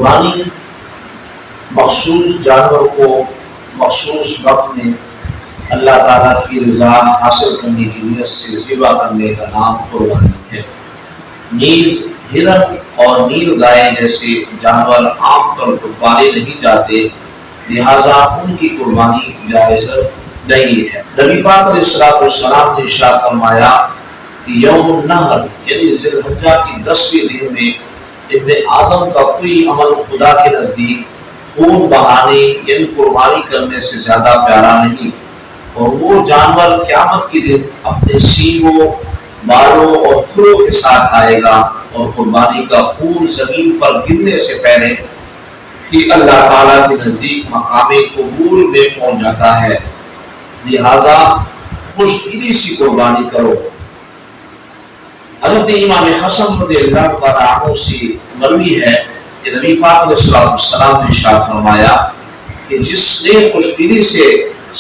قربانی مخصوص جانور کو مخصوص وقت میں اللہ تعالیٰ کی رضا حاصل کرنے کی نیت سے ذبح کرنے کا نام قربانی ہے۔ نیز ہرن اور نیل گائے جیسے جانور عام طور پر پالے نہیں جاتے، لہذا ان کی قربانی جائز نہیں ہے۔ نبی پاک علیہ السلام نے ارشاد فرمایا کہ یوم النحر یعنی ذی الحجہ کی 10ویں دن میں ابن آدم کا کوئی عمل خدا کے نزدیک خون بہانے یعنی قربانی کرنے سے زیادہ پیارا نہیں، اور وہ جانور قیامت کے دن اپنے سینگوں، بالوں اور کھروں کے ساتھ آئے گا، اور قربانی کا خون زمین پر گرنے سے پہلے کہ اللہ تعالیٰ کے نزدیک مقام قبول میں پہنچ جاتا ہے، لہذا خوش دلی سے قربانی کرو۔ حضرت امام حسن رضی اللہ تعالیٰ عنہ سے مروی ہے کہ نبی پاک علیہ السلام نے ارشاد فرمایا کہ جس نے خوش دلی سے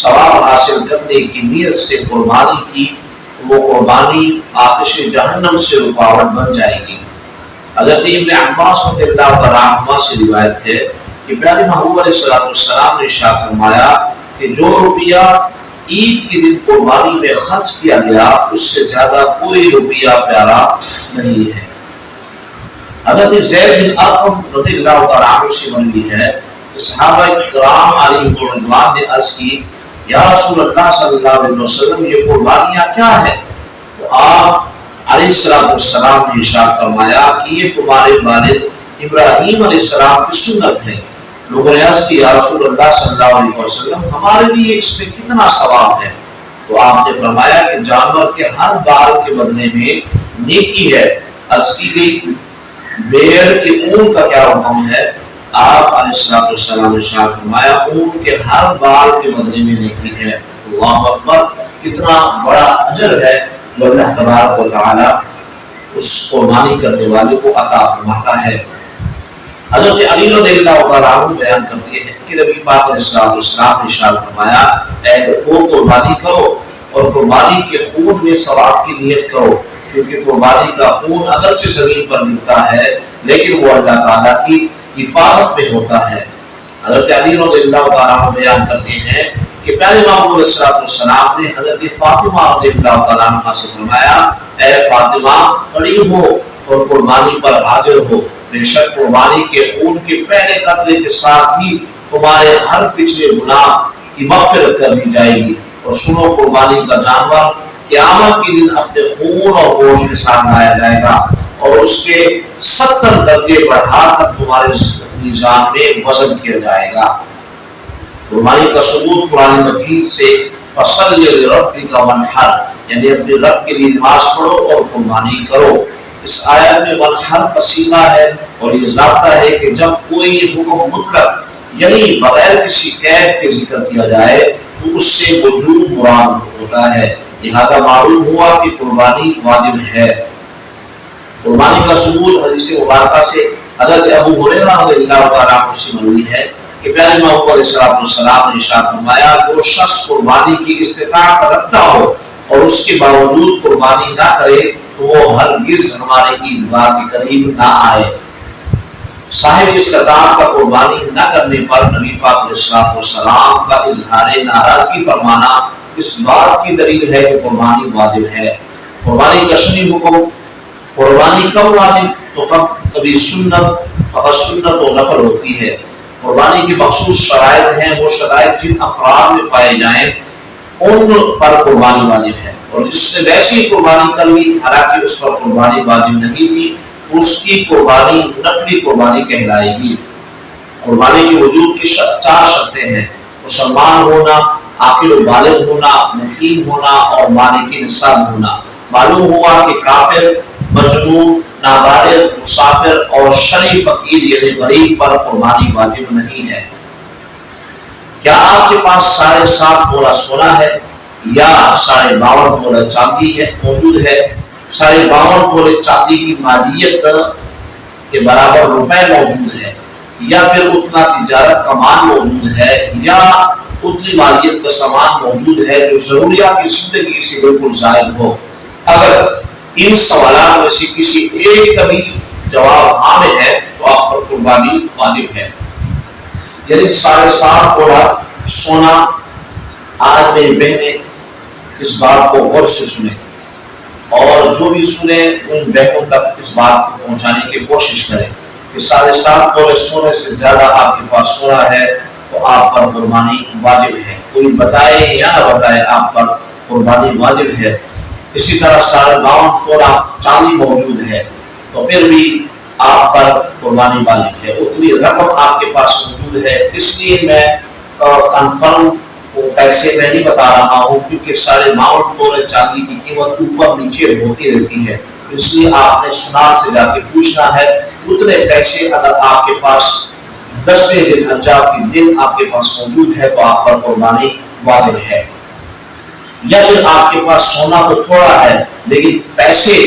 ثواب حاصل کرنے کی نیت سے قربانی کی، وہ قربانی آتش جہنم سے رکاوٹ بن جائے گی۔ حضرت ابن عباس رضی اللہ تعالیٰ عنہ سے روایت ہے کہ پیارے محبوب علیہ السلام نے ارشاد فرمایا کہ جو روپیہ عید کے دن قربانی میں خرچ کیا گیا اس سے زیادہ کوئی روپیہ پیارا نہیں ہے۔ حضرت زید بن ارقم رضی اللہ تعالیٰ عنہ سے مروی ہے کہ صحابہ کرام علیہم رضوان نے عرض کی، یا رسول اللہ صلی اللہ علیہ وسلم یہ قربانیاں کیا ہے؟ تو آپ علیہ السلام نے ارشاد فرمایا کہ یہ تمہارے والد ابراہیم علیہ السلام کی سنت ہے۔ لوگوں نے عرض کی، یا رسول اللہ صلی اللہ علیہ وسلم ہمارے لیے اس میں کتنا ثواب ہے؟ تو آپ نے فرمایا کہ جانور کے ہر بال کے بدلے میں نیکی ہے۔ عرض کی گئی بیر کے اون کا کیا حکم ہے؟ آپ علیہ السلام نے ارشاد فرمایا اون کے ہر بال کے بدلے میں نیکی ہے۔ اللہ اکبر، کتنا بڑا اجر ہے جو اللہ تبارک و تعالی اس قربانی کرنے والے کو عطا فرماتا ہے۔ حضرت علی رضی اللہ تعالیٰ عنہ بیان کرتے ہیں کہ نبی پاک علیہ السلام نے ارشاد فرمایا، اے لوگو قربانی کرو اور قربانی کے خون میں ثواب کی نیت کرو، کیونکہ قربانی کا خون اگرچہ زمین پر گرتا ہے لیکن وہ اللہ تعالیٰ کی حفاظت میں ہوتا ہے۔ حضرت علی رضی اللہ تعالیٰ عنہ بیان کرتے ہیں کہ پیارے محبوب علیہ السلام نے حضرت فاطمہ رضی اللہ تعالیٰ عنہ سے فرمایا، اے فاطمہ کھڑی ہو اور قربانی پر حاضر ہو، بے شک قربانی کے خون کے پہلے قطرے کے ساتھ ہی تمہارے ہر پچھلے گناہ کی مغفرت کر دی جائے گی، اور سنو قربانی کا جانور قیامت کے دن اپنے خون اور گوشت کے ساتھ لایا جائے گا، اور اس کے 70 درجے بڑھا کر تمہارے میزان میں وزن کیا جائے گا۔ قربانی کا ثبوت قرآن مجید سے فصل لربک وانحر یعنی اپنے رب کے لیے نماز پڑھو اور قربانی کرو۔ اس آیت میں وانحر کا صیغہ ہے، اور یہ ضابطہ ہے کہ جب کوئی حکم مطلق یعنی بغیر کسی قید کے ذکر کیا جائے تو اس سے وجوب مراد ہوتا ہے، لہذا معلوم ہوا کہ قربانی واجب ہے۔ قربانی کا ثبوت حدیث مبارکہ سے حضرت ابو ہریرہ رضی اللہ تعالیٰ عنہ سے مروی ہے کہ پیارے محبوب علیہ السلام نے ارشاد فرمایا، جو شخص قربانی کی استطاعت رکھتا ہو اور اس کے باوجود قربانی نہ کرے تو وہ ہرگز ہمارے عیدگاہ کے قریب نہ آئے۔ صاحب استطاعت کا قربانی نہ کرنے پر نبی پاک علیہ السلام کا اظہار ناراضگی فرمانا اس بات کی دلیل ہے کہ قربانی واجب ہے۔ قربانی کا شرعی حکم، قربانی کب واجب تو کبھی سنت، فقط سنت و نفل ہوتی ہے۔ قربانی کی مخصوص شرائط ہیں، وہ شرائط جن افراد میں پائے جائیں ان پر قربانی واجب ہے، اور جس نے ویسی قربانی کر لی حالانکہ اس پر قربانی واجب نہیں تھی اس کی قربانی نفلی قربانی کہلائے گی۔ قربانی کے وجود کی 4 شرطیں ہیں: مسلمان ہونا، عاقل و بالغ ہونا، مقیم ہونا اور مالک نصاب ہونا۔ معلوم ہوا کہ کافر، مجنون، نابالغ، مسافر اور شرعی فقیر یعنی غریب پر قربانی واجب نہیں ہے۔ کیا آپ کے پاس 7.5 تولہ سونا ہے یا 52.5 تولہ چاندی ہے موجود ہے؟ 52.5 تولے چاندی کی مالیت کے برابر روپے موجود ہے، یا پھر اتنا تجارت کا مال موجود ہے، یا اتنی مالیت کا سامان موجود ہے جو ضروریات کی زندگی سے بالکل زائد ہو؟ اگر ان سوالات میں سے کسی ایک کا بھی جواب ہاں میں ہے تو آپ پر قربانی واجب ہے۔ یعنی 7.5 تولا سونا۔ آج میری بہنیں اس بات کو غور سے سنیں اور جو بھی سنے ان بہنوں تک اس بات کو پہنچانے کی کوشش کریں کہ 7.5 تولے سونے سے زیادہ آپ کے پاس سونا ہے تو آپ پر قربانی واجب ہے۔ کوئی بتائے یا نہ بتائے آپ پر قربانی واجب ہے۔ اسی طرح 52.5 تولا چاندی موجود ہے تو پھر بھی آپ پر قربانی واجب ہے۔ اتنی رقم آپ کے پاس موجود ہے، اس لیے میں کنفرم پیسے میں نہیں بتا رہا ہوں کیونکہ 52.5 تولے چاندی کی قیمت اوپر نیچے ہوتی رہتی ہے، اس لیے آپ نے سنار سے جا کے پوچھنا ہے۔ اتنے پیسے اگر آپ کے پاس 10ویں ذی الحجہ کے دن آپ کے پاس موجود ہے تو آپ پر قربانی واجب ہے۔ یا پھر آپ کے پاس سونا تو تھوڑا ہے لیکن پیسے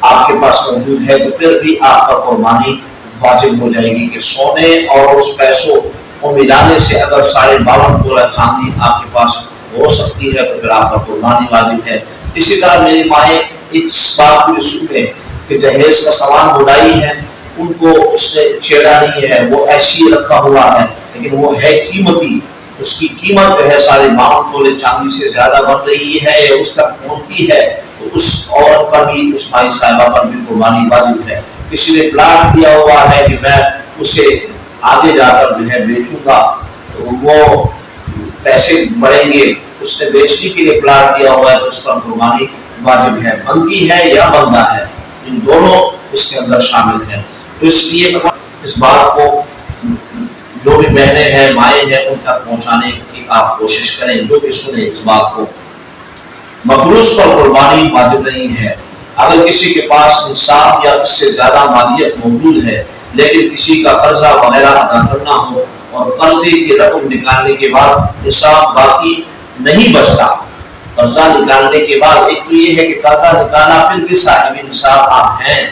آپ کے پاس موجود ہے تو پھر بھی آپ پر قربانی واجب ہو جائے گی کہ سونے اور اس پیسوں کو ملانے سے اگر 52.5 تولا چاندی آپ کے پاس ہو سکتی ہے تو پھر آپ پر قربانی واجب ہے۔ اسی طرح میری مائیں اس بات کو سنیں کہ جہیز کا سامان بڑائی ہے، ان کو اس نے چھیڑا نہیں ہے، وہ ایسی رکھا ہوا ہے لیکن وہ ہے قیمتی، اس کی قیمت جو ہے 52.5 تولے چاندی سے زیادہ بن رہی ہے یا اس تک پہنچتی ہے تو اس عورت پر بھی، اس مائی صاحبہ پر بھی قربانی واجب ہے۔ کسی نے پلاٹ دیا ہوا ہے کہ میں اسے آگے جا کر جو ہے بیچوں گا تو وہ پیسے بڑھیں گے، اس نے بیچنے کے لیے پلاٹ دیا ہوا ہے تو اس پر قربانی واجب ہے۔ بندی ہے یا بندہ ہے، ان دونوں اس کے اندر شامل ہیں۔ تو اس لیے اس بات کو جو بھی بہنیں ہیں، مائیں ہیں، ان تک پہنچانے کی آپ کوشش کریں، جو بھی سنیں اس بات کو۔ مقروض پر قربانی واجب نہیں ہے۔ اگر کسی کے پاس نصاب یا اس سے زیادہ مالیت موجود ہے لیکن کسی کا قرضہ وغیرہ ادا کرنا ہو اور قرضے کی رقم نکالنے کے بعد نصاب باقی نہیں بچتا، قرضہ نکالنے کے بعد ایک تو یہ ہے کہ قرضہ نکالا پھر بھی صاحب نصاب آپ ہیں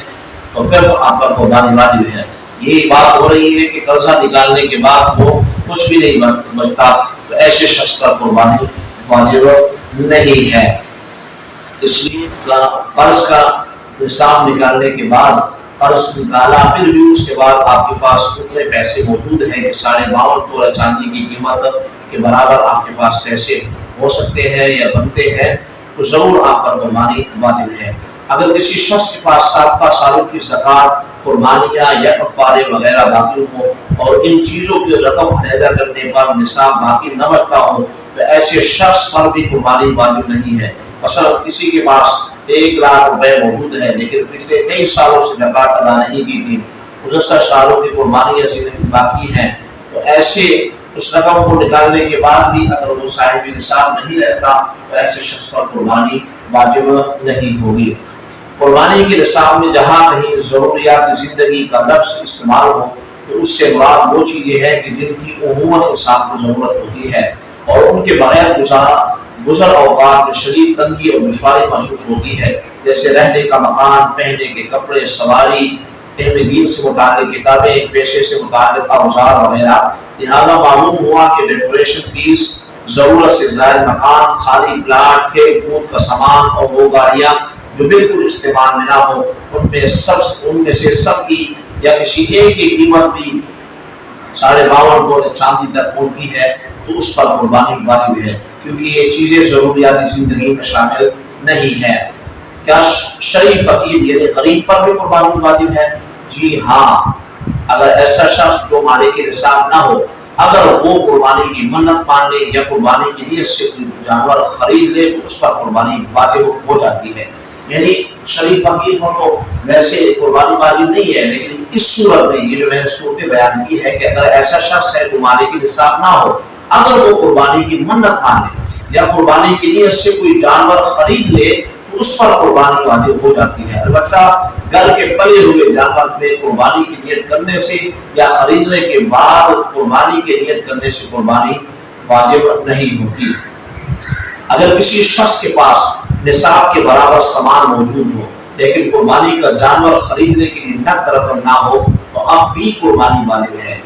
تو پھر آپ پر قربانی واجب ہے۔ یہ بات ہو رہی ہے کہ قرضہ نکالنے کے بعد وہ کچھ بھی نہیں بچتا تو ایسے شخص پر قربانی واجب نہیں ہے۔ اس لیے قرض کا نصاب نکالنے کے بعد قرض نکالا پھر بھی اس کے بعد آپ کے پاس اتنے پیسے موجود ہیں کہ 52.5 تولا چاندی کی قیمت کے برابر آپ کے پاس پیسے ہو سکتے ہیں یا بنتے ہیں تو ضرور آپ پر قربانی واجب ہے۔ اگر کسی شخص کے پاس سابقہ سالوں کی زکوٰۃ، قربانیاں یا کفارے وغیرہ باقی ہو اور ان چیزوں کی رقم علیحدہ کرنے پر نصاب باقی نہ بچتا ہو تو ایسے شخص پر بھی قربانی واجب نہیں ہے۔ مثلا کسی کے پاس 1 لاکھ روپے موجود ہے لیکن پچھلے کئی سالوں سے زکوٰۃ ادا نہیں کی تھی، گزشتہ سالوں کی قربانیاں باقی ہیں تو ایسے اس رقم کو نکالنے کے بعد بھی اگر وہ صاحب نصاب نہیں رہتا تو ایسے شخص پر قربانی واجب نہیں ہوگی۔ قربانی کے نصاب میں جہاں کہیں ضروریات زندگی کا لفظ استعمال ہو تو اس سے مراد وہ چیزیں ہیں کہ جن کی عموماً انسان کو ضرورت ہوتی ہے اور ان کے بغیر گزر اوقات میں شدید تنگی اور دشواری محسوس ہوتی ہے، جیسے رہنے کا مکان، پہننے کے کپڑے، سواری، علم دین سے متعلق کتابیں، پیشے سے متعلق اوزار وغیرہ۔ لہذا معلوم ہوا کہ ڈیکوریشن پیس، ضرورت سے زائد مکان، خالی پلاٹ، کھیل کود کا سامان اور وہ گاڑیاں جو بالکل استعمال میں نہ ہو، ان میں سے سب کی یا کسی ایک کی قیمت بھی 52.5 تولا چاندی تک پہنچتی ہے تو اس پر قربانی واجب ہے کیونکہ یہ چیزیں ضروریات زندگی میں شامل نہیں ہے۔ کیا شرعی فقیر یعنی غریب پر بھی قربانی واجب ہے؟ جی ہاں، اگر ایسا شخص جو مالک نصاب نہ ہو اگر وہ قربانی کی منت مان لے یا قربانی کی نیت سے کوئی جانور خرید لے تو اس پر قربانی واجب ہو جاتی ہے۔ یعنی شرعی فقیر کو تو ویسے قربانی واجب نہیں ہے لیکن اس صورت میں یہ جو میں نے صورت بیان کی ہے کہ اگر ایسا شخص ہے جو مالک نصاب نہ ہو اگر وہ قربانی کی منت مانے یا قربانی کے لیے اس سے کوئی جانور خرید لے تو اس پر قربانی واجب ہو جاتی ہے۔ البتہ گھر کے پلے ہوئے جانور میں قربانی کی نیت کرنے سے یا خریدنے کے بعد قربانی کی نیت کرنے سے قربانی واجب نہیں ہوتی۔ اگر کسی شخص کے پاس نصاب کے برابر سامان موجود ہو لیکن قربانی کا جانور خریدنے کے لیے نقد رقم نہ ہو تو اب بھی قربانی واجب ہے۔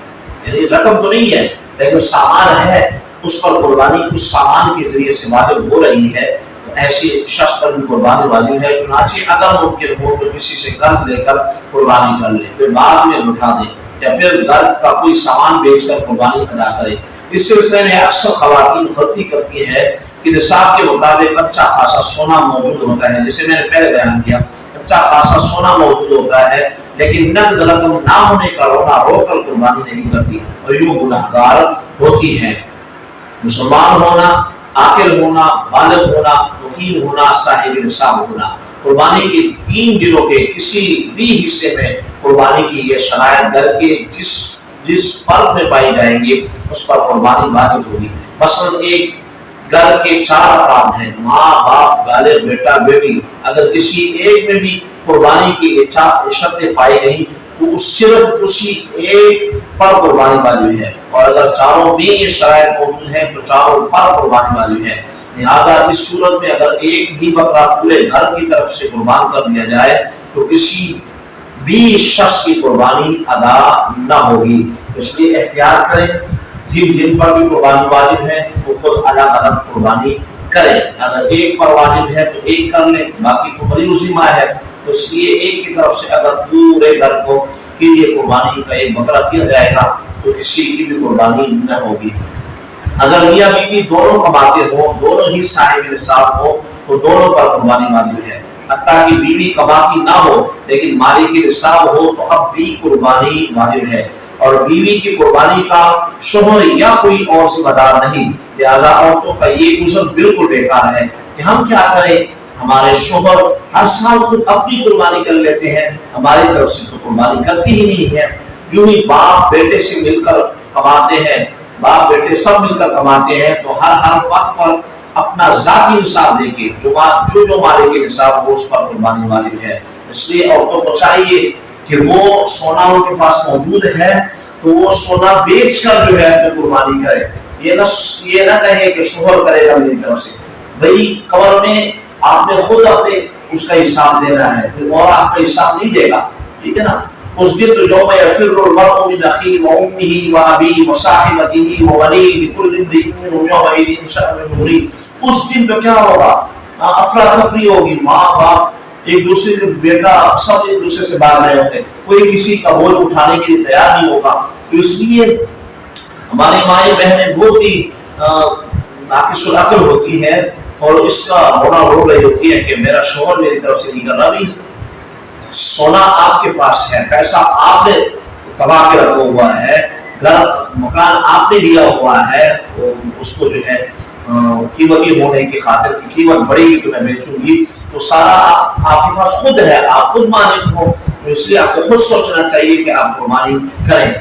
یعنی رقم تو نہیں ہے لیکن سامان ہے، اس پر قربانی اس سامان کے ذریعے سے واجب ہو رہی ہے۔ ایسی شخص پر بھی قربانی واجب ہے۔ چنانچہ اگر ممکن ہو تو کسی سے قرض لے کر قربانی کر لے، پھر بعد میں لوٹا دے، یا پھر گھر کا کوئی سامان بیچ کر قربانی ادا کرے۔ اس سلسلے میں اکثر خواتین غلطی کرتی ہے کہ نصاب کے مطابق اچھا خاصا سونا موجود ہوتا ہے، جسے میں نے پہلے بیان کیا، اچھا خاصا سونا موجود ہوتا ہے لیکن نقد رقم نہ ہونے کا رونا رو کر قربانی نہیں کرتی اور یوں گنہگار ہوتی ہے۔ مسلمان ہونا، عاقل ہونا، بالغ ہونا، مقیم ہونا، صاحب نصاب ہونا، قربانی کے 3 دنوں کے کسی بھی حصے میں قربانی کی یہ شرائط در کے جس فرد میں پائی جائیں گے اس پر قربانی واجب ہوگی۔ مثلا ایک گھر کے 4 افراد ہیں، ماں، باپ، بالغ بیٹا، بیٹی، اگر کسی ایک میں بھی قربانی کی شرطیں پائی نہیں تو صرف اسی ایک پر قربانی واجب ہے، اور اگر چاروں میں یہ شرائط موجود ہیں تو چاروں پر قربانی واجب ہے۔ لہذا اس صورت میں اگر ایک ہی بکرا پورے گھر کی طرف سے قربان کر دیا جائے تو کسی بھی شخص کی قربانی ادا نہ ہوگی۔ اس لیے احتیاط کریں، جن پر بھی قربانی واجب ہے وہ خود الگ الگ قربانی کریں۔ اگر ایک پر واجب ہے تو ایک کر لیں، باقی کو بڑی ذمہ ہے، تو اس لیے ایک کی طرف سے اگر پورے گھر کو کے لیے قربانی کا ایک بکرا کیا جائے گا تو کسی کی بھی قربانی نہ ہوگی۔ اگر میاں بیوی دونوں کماتے ہوں، دونوں ہی صاحب نصاب ہو تو دونوں پر قربانی واجب ہے۔ حتیٰ کہ بیوی کماتی نہ ہو لیکن مالک نصاب ہو تو اب بھی قربانی واجب ہے، اور بیوی کی قربانی کا شوہر یا کوئی اور ذمہ دار نہیں۔ لہذا عورتوں کا یہ عذر بالکل بیکار ہے کہ ہم کیا کریں، ہمارے شوہر ہر سال خود اپنی قربانی کر لیتے ہیں، ہماری طرف سے تو قربانی کرتی ہی نہیں ہے۔ یوں ہی باپ بیٹے سے مل کر کماتے ہیں، باپ بیٹے سب مل کر کماتے ہیں تو ہر وقت پر اپنا ذاتی نصاب دے کے جو مالک کے نصاب ہو اس پر قربانی واجب ہے۔ اس لیے عورتوں کو چاہیے کہ وہ سونا ان کے پاس موجود ہے تو وہ سونا بیچ کر جو ہے اپنی قربانی کرے، یہ نہ کہے کہ شوہر کرے گا میری طرف سے۔ بھئی قبر میں آپ نے خود اپنے اس کا حساب دینا ہے، اور آپ کا حساب نہیں دے گا، ٹھیک ہے نا۔ اس دن تو یوم یفر المرء من اخیہ وامہ وابیہ وصاحبتہ وبنیہ لکل امرئ منہم یومئذ شأن یغنیہ۔ اس دن تو کیا ہوگا، افراتفری ہوگی، ماں باپ ایک دوسرے کے بیٹا سب ایک دوسرے سے بھاگ رہے ہوتے ہیں، کوئی کسی کا بوجھ اٹھانے کے لیے تیار نہیں ہوگا۔ تو اس لیے ہماری مائیں بہنیں بہت ہی ناقص العقل ہوتی ہے اور اس کا رونا رو رہی ہوتی ہے کہ میرا شوہر میری طرف سے نہیں کر رہا۔ بھی سونا آپ کے پاس ہے، پیسہ آپ نے تباہ کے رکھا ہوا ہے، گھر مکان آپ نے لیا ہوا ہے، اس کو جو ہے قیمتی ہونے کی خاطر کی قیمت بڑھے گی تو میں بیچوں گی، تو سارا آپ کے پاس خود ہے، آپ خود مالک ہو، اس لیے آپ کو خود سوچنا چاہیے کہ آپ قربانی کریں،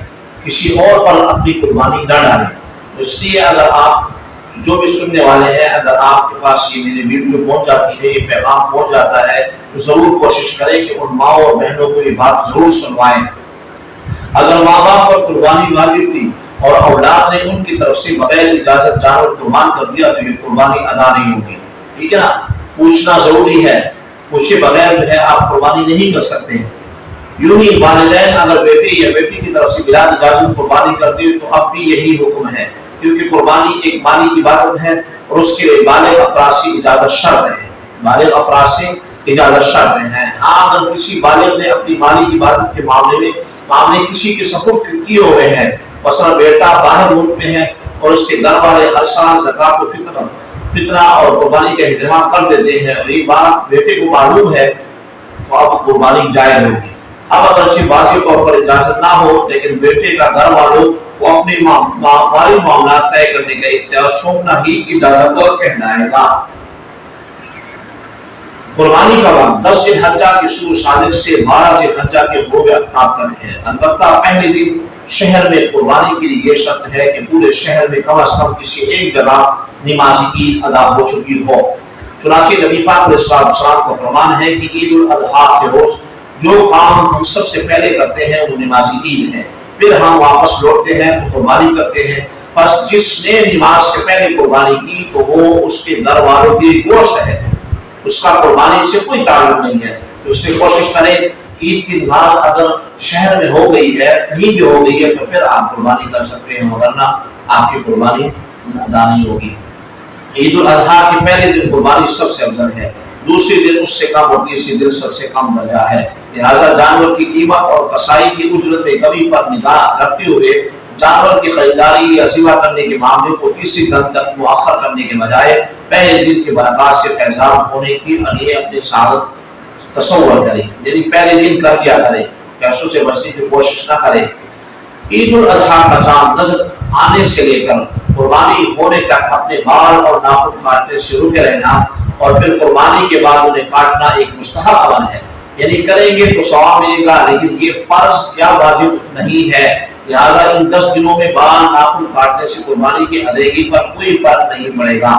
کسی اور پر اپنی قربانی نہ ڈالیں۔ اس لیے اگر آپ جو بھی سننے والے ہیں، اگر آپ کے پاس یہ میری ویڈیو پہنچ جاتی ہے، یہ پیغام پہنچ جاتا ہے تو ضرور کوشش کریں کہ ان ماں اور بہنوں کو یہ بات ضرور سنوائیں۔ اگر ماں باپ پر قربانی واجب تھی اور اولاد نے ان کی طرف سے بغیر اجازت جانور قربان کر دیا تو یہ قربانی ادا نہیں ہوگی، ٹھیک ہے نا۔ پوچھنا ضروری ہے، پوچھے بغیر جو ہے آپ قربانی نہیں کر سکتے۔ یوں ہی والدین اگر بیٹے یا بیٹی کی طرف سے بلا اجازت قربانی کر دی تو اب بھی یہی حکم ہے، کیونکہ قربانی ایک مالی عبادت ہے اور اس کے لیے بالغ افراد سے اجازت شرط ہے، بالغ افراد سے اجازت شرط ہے۔ ہاں اگر کسی بالغ نے اپنی مالی عبادت کے معاملے کسی کے سپرد کیے ہوئے ہیں، مثلا بیٹا باہر ملک میں ہے اور اس کے گھر والے ہر سال زکوٰۃ و فطرہ اور قربانی کا اہتمام کر دیتے ہیں اور یہ بات بیٹے کو معلوم ہے تو اب قربانی جائز ہوگی۔ اب اگرچہ واضح طور پر اجازت نہ ہو لیکن بیٹے کا گھر والوں کو اپنے مالی معاملات طے کرنے کا اختیار سونپنا ہی اجازت اور کہلائے گا۔ قربانی کا وقت 10 ذی الحجہ کی شروع صادق سے 12 ذی الحجہ کے غروب آفتاب تک ہے۔ البتہ پہلے دن شہر میں قربانی کے لیے یہ شرط ہے کہ پورے شہر میں کم از کم کسی ایک جگہ نماز عید ادا ہو چکی ہو۔ چنانچہ نبی پاک علیہ السلام کا فرمان ہے کہ عید الاضحیٰ کے روز جو کام ہم سب سے پہلے کرتے ہیں وہ نماز عید ہے، پھر ہم واپس لوٹتے ہیں تو قربانی کرتے ہیں۔ پس جس نے نماز سے پہلے قربانی کی تو وہ اس کے گھر والوں کی گوشت ہے، اس کا قربانی سے کوئی تعلق نہیں ہے۔ تو اس نے کوشش کرے عید کی نماز اگر شہر میں ہو گئی ہے، کہیں بھی ہو گئی ہے تو پھر آپ قربانی کر سکتے ہیں، ورنہ آپ کی قربانی ادا نہیں ہوگی۔ عید الاضحیٰ کے پہلے دن قربانی سب سے افضل ہے، دوسرے دن اس سے کم اور تیسرے دن سب سے کم درجہ ہے۔ لہذا جانور کی قیمت اور کسائی کی اجرت میں کمی پر نگاہ رکھتے ہوئے جانور کی خریداری یا ذبح کرنے کے معاملے کو تیسری دن تک مؤخر کرنے کے بجائے پہلے دن کے برکات سے فیضان ہونے کے لیے اپنے سعادت تصور کریں، یعنی پہلے دن کر دیا کریں، پیسوں سے بچنے کی کوشش نہ کریں۔ عید الاضحیٰ کا چاند نظر آنے سے لے کر قربانی ہونے تک اپنے بال اور ناخن کاٹنے سے رکے رہنا اور پھر قربانی کے بعد انہیں کاٹنا ایک مستحب عمل ہے، یعنی کریں گے تو ثواب ملے گا، لیکن یہ فرض یا واجب نہیں ہے۔ لہذا ان 10 دنوں میں بال ناخن کاٹنے سے قربانی کی ادائیگی پر کوئی فرق نہیں پڑے گا۔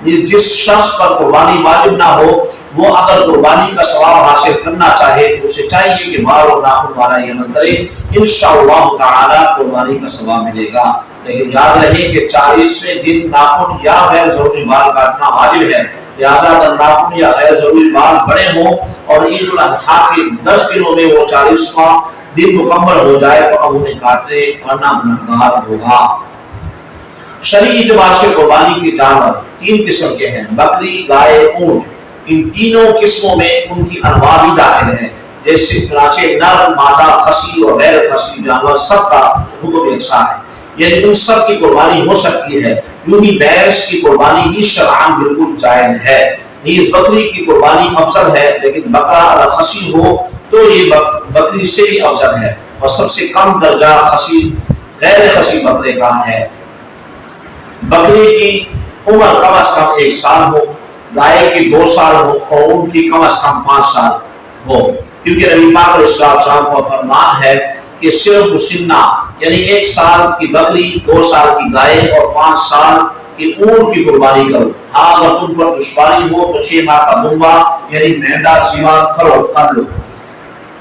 جس شخص پر قربانی واجب نہ ہو وہ اگر قربانی کا ثواب حاصل کرنا چاہے تو اسے چاہیے کہ بال اور ناخن والا یہ عمل کرے، انشاءاللہ تعالی قربانی کا ثواب ملے گا۔ لیکن یاد رہے کہ 40ویں دن ناخن یا غیر ضروری بال کاٹنا واجب ہے، لہذا اگر ناخن یا غیر ضروری بال بڑے ہوں اور عید الاضحیٰ کے 10 دنوں میں وہ 40واں دن مکمل ہو جائے تو اب انہیں کاٹنے ورنہ گنہگار ہوگا۔ شرعی اعتبار سے قربانی کے جانور 3 قسم کے ہیں، بکری، گائے، اونٹ۔ ان تینوں قسموں میں ان کی انواع بھی داخل ہیں، جیسے چنانچہ نر، مادہ، خصی اور غیر خصی جانور سب کا حکم یکساں ہے، یعنی ان سب کی قربانی ہو سکتی ہے۔ یوں ہی بھینس کی قربانی بھی شرعاً بالکل جائز ہے۔ نیز بکری کی قربانی افضل ہے، لیکن بکرا اگر خصی ہو تو یہ بکری سے بھی افضل ہے، اور سب سے کم درجہ خصی غیر خصی بکرے کا ہے۔ بکری کی عمر کم از کم 1 سال ہو، گائے کی 2 سال ہو اور اونٹ کی کم از کم 5 سال ہو، کیونکہ نبی پاک علیہ السلام کا فرمان ہے کہ صرف مسنہ یعنی 1 سال کی بکری، 2 سال کی گائے اور 5 سال کی اونٹ کی قربانی کرو۔ ہاں اگر تم پر دشواری ہو تو 6 ماہ کا دمبا یعنی مینڈا ذبح کر لو۔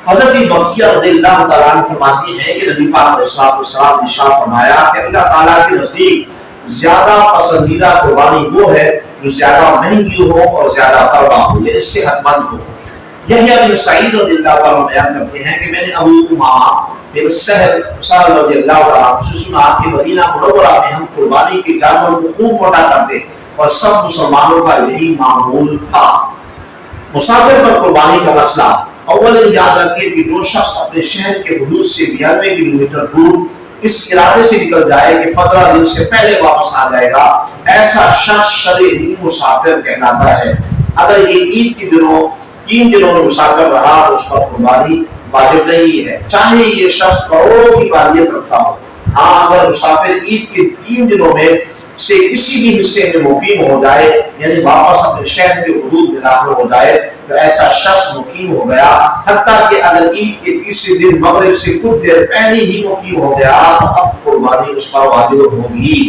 حضرت بقیہ رضی اللہ تعالیٰ عنہ فرماتی ہیں کہ نبی پاک علیہ السلام نے ارشاد فرمایا کہ اللہ تعالیٰ کے نزدیک زیادہ پسندیدہ قربانی وہ ہے جو زیادہ مہنگی ہو اور زیادہ فربہ ہو، یعنی صحت مند ہو۔ یحییٰ بن سعید رضی اللہ تعالیٰ بیان کرتے ہیں کہ میں نے ابو امامہ بن سہل رضی اللہ تعالیٰ سے سنا کہ مدینہ منورہ میں ہم قربانی کے جانور کو خوب موٹا کرتے اور سب مسلمانوں کا یہی معمول تھا۔ مسافر پر قربانی کا مسئلہ، اول یاد رکھیں کہ جو شخص اپنے شہر کے حدود سے 92 کلومیٹر دور اس ارادے سے نکل جائے کہ 15 دن سے پہلے واپس آ جائے گا، ایسا شخص شرعی مسافر کہلاتا ہے۔ اگر یہ عید کے دنوں 3 دنوں میں مسافر رہا تو اس پر قربانی واجب نہیں ہے، چاہے یہ شخص کروڑوں کی مالیت رکھتا ہو۔ ہاں اگر مسافر عید کے 3 دنوں میں سے کسی بھی حصے میں مقیم ہو جائے یعنی واپس اپنے شہر کے حدود میں داخل ہو جائے تو ایسا شخص مقیم ہو گیا، حتیٰ کہ اگر عید کے تیسرے دن مغرب سے کچھ دیر پہلے ہی مقیم ہو گیا تو اب قربانی اس پر واجب ہوگی۔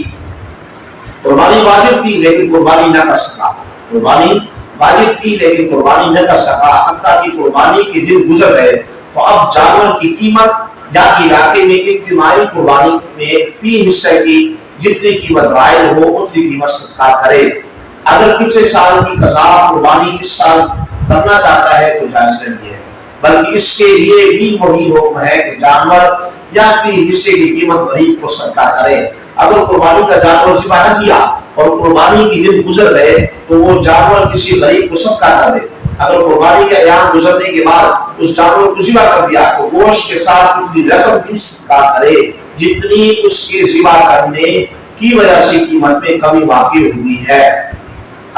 قربانی واجب تھی لیکن قربانی نہ کر سکا، قربانی واجب تھی لیکن قربانی نہ کر سکا، حتیٰ کہ قربانی کے دن گزر گئے تو اب جانور کی قیمت یا علاقے میں اجتماعی قربانی میں فی حصہ کی جتنی قیمت رائج ہو اتنی قیمت صدقہ کرے۔ اگر پچھلے سال کی قضا قربانی اس سال کرنا چاہتا ہے تو جائز نہیں ہے، بلکہ اس کے لیے بھی وہی حکم ہے کہ جانور یا فی حصے کی قیمت غریب کو صدقہ کرے۔ اگر قربانی کا جانور ذبح نہ کیا اور قربانی کے دن گزر گئے تو وہ جانور کسی غریب کو صدقہ کر دے۔ اگر قربانی کا ایام گزرنے کے بعد اس جانور کو ذبح کر دیا تو گوشت کے ساتھ اتنی رقم بھی صدقہ کرے جتنی اس کے ذبح کرنے کی وجہ سے قیمت میں کمی واقع ہوئی ہے۔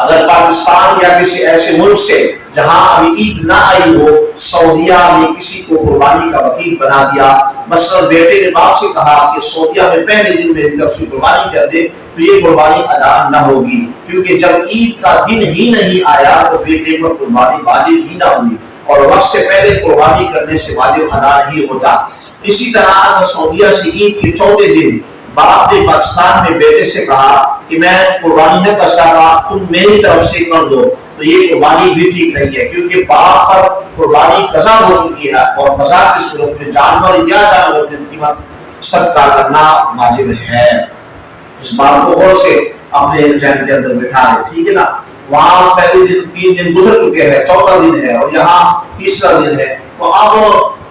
اگر پاکستان یا کسی ایسے ملک سے جہاں ابھی عید نہ آئی ہو سعودیہ میں کسی کو قربانی کا وکیل بنا دیا، مثلا بیٹے نے باپ سے کہا کہ سعودیہ میں پہلے دن میری طرف سے قربانی کر دے تو یہ قربانی ادا نہ ہوگی، کیونکہ جب عید کا دن ہی نہیں آیا تو بیٹے پر قربانی واجب ہی نہ ہوئی اور وقت سے پہلے قربانی کرنے سے واجب ادا نہیں ہوتا۔ اسی طرح اگر سعودیہ سے عید کے 4تھے دن باپ نے پاکستان میں بیٹے سے کہا کہ میں قربانی نہ کر سکا تم میری طرف سے کر دو تو یہ قربانی بھی ٹھیک نہیں ہے، کیونکہ باپ پر قربانی قضا ہو چکی ہے اور قضا کی صورت میں جانور یا جانور کی قیمت صدقہ کرنا واجب ہے۔ اس بات کو غور سے اپنے ذہن کے اندر بٹھا لیں، ٹھیک ہے نا۔ وہاں پہلے دن 3 دن گزر چکے ہیں، 4تھا دن ہے اور یہاں تیسرا دن ہے، تو اب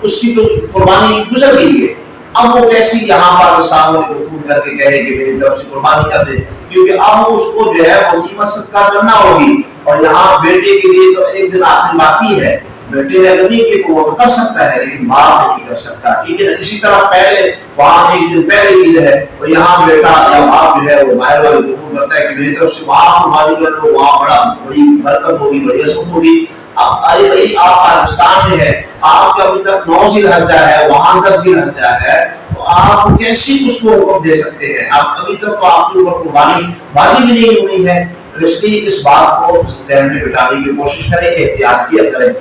اس کی تو قربانی گزر گئی ہے، اب وہ کیسی یہاں پاکستان والے کو فون کر کے کہے کہ میری طرف سے قربانی کر دے، کیونکہ اب اس کو جو ہے وہ قیمت صدقہ کرنا ہوگی، اور یہاں بیٹے کے لیے تو ایک دن آخری باقی ہے، بیٹے نے اگر نہیں کی تو وہ کر سکتا ہے لیکن باپ نہیں کر سکتا، ٹھیک ہے نا۔ اسی طرح پہلے وہاں ایک دن پہلے عید ہے اور یہاں بیٹا یا باپ جو ہے وہ باہر والے کو فون کرتا ہے کہ میری طرف سے وہاں قربانی کر دو، وہاں بڑی برکت ہوگی، بڑی عزت ہوگی۔ اب ارے بھائی آپ پاکستان میں ہے، آپ کا ابھی تک 9 ذی الحجہ ہے، وہاں 10 ذی الحجہ ہے، تو آپ کیسی اس کو حکم دے سکتے ہیں؟ آپ ابھی تک تو آپ کے اوپر قربانی واجب بھی نہیں ہوئی ہے، تو اس لیے اس بات کو ذہن میں بٹھانے کی کوشش کریں، احتیاط کیا کریں۔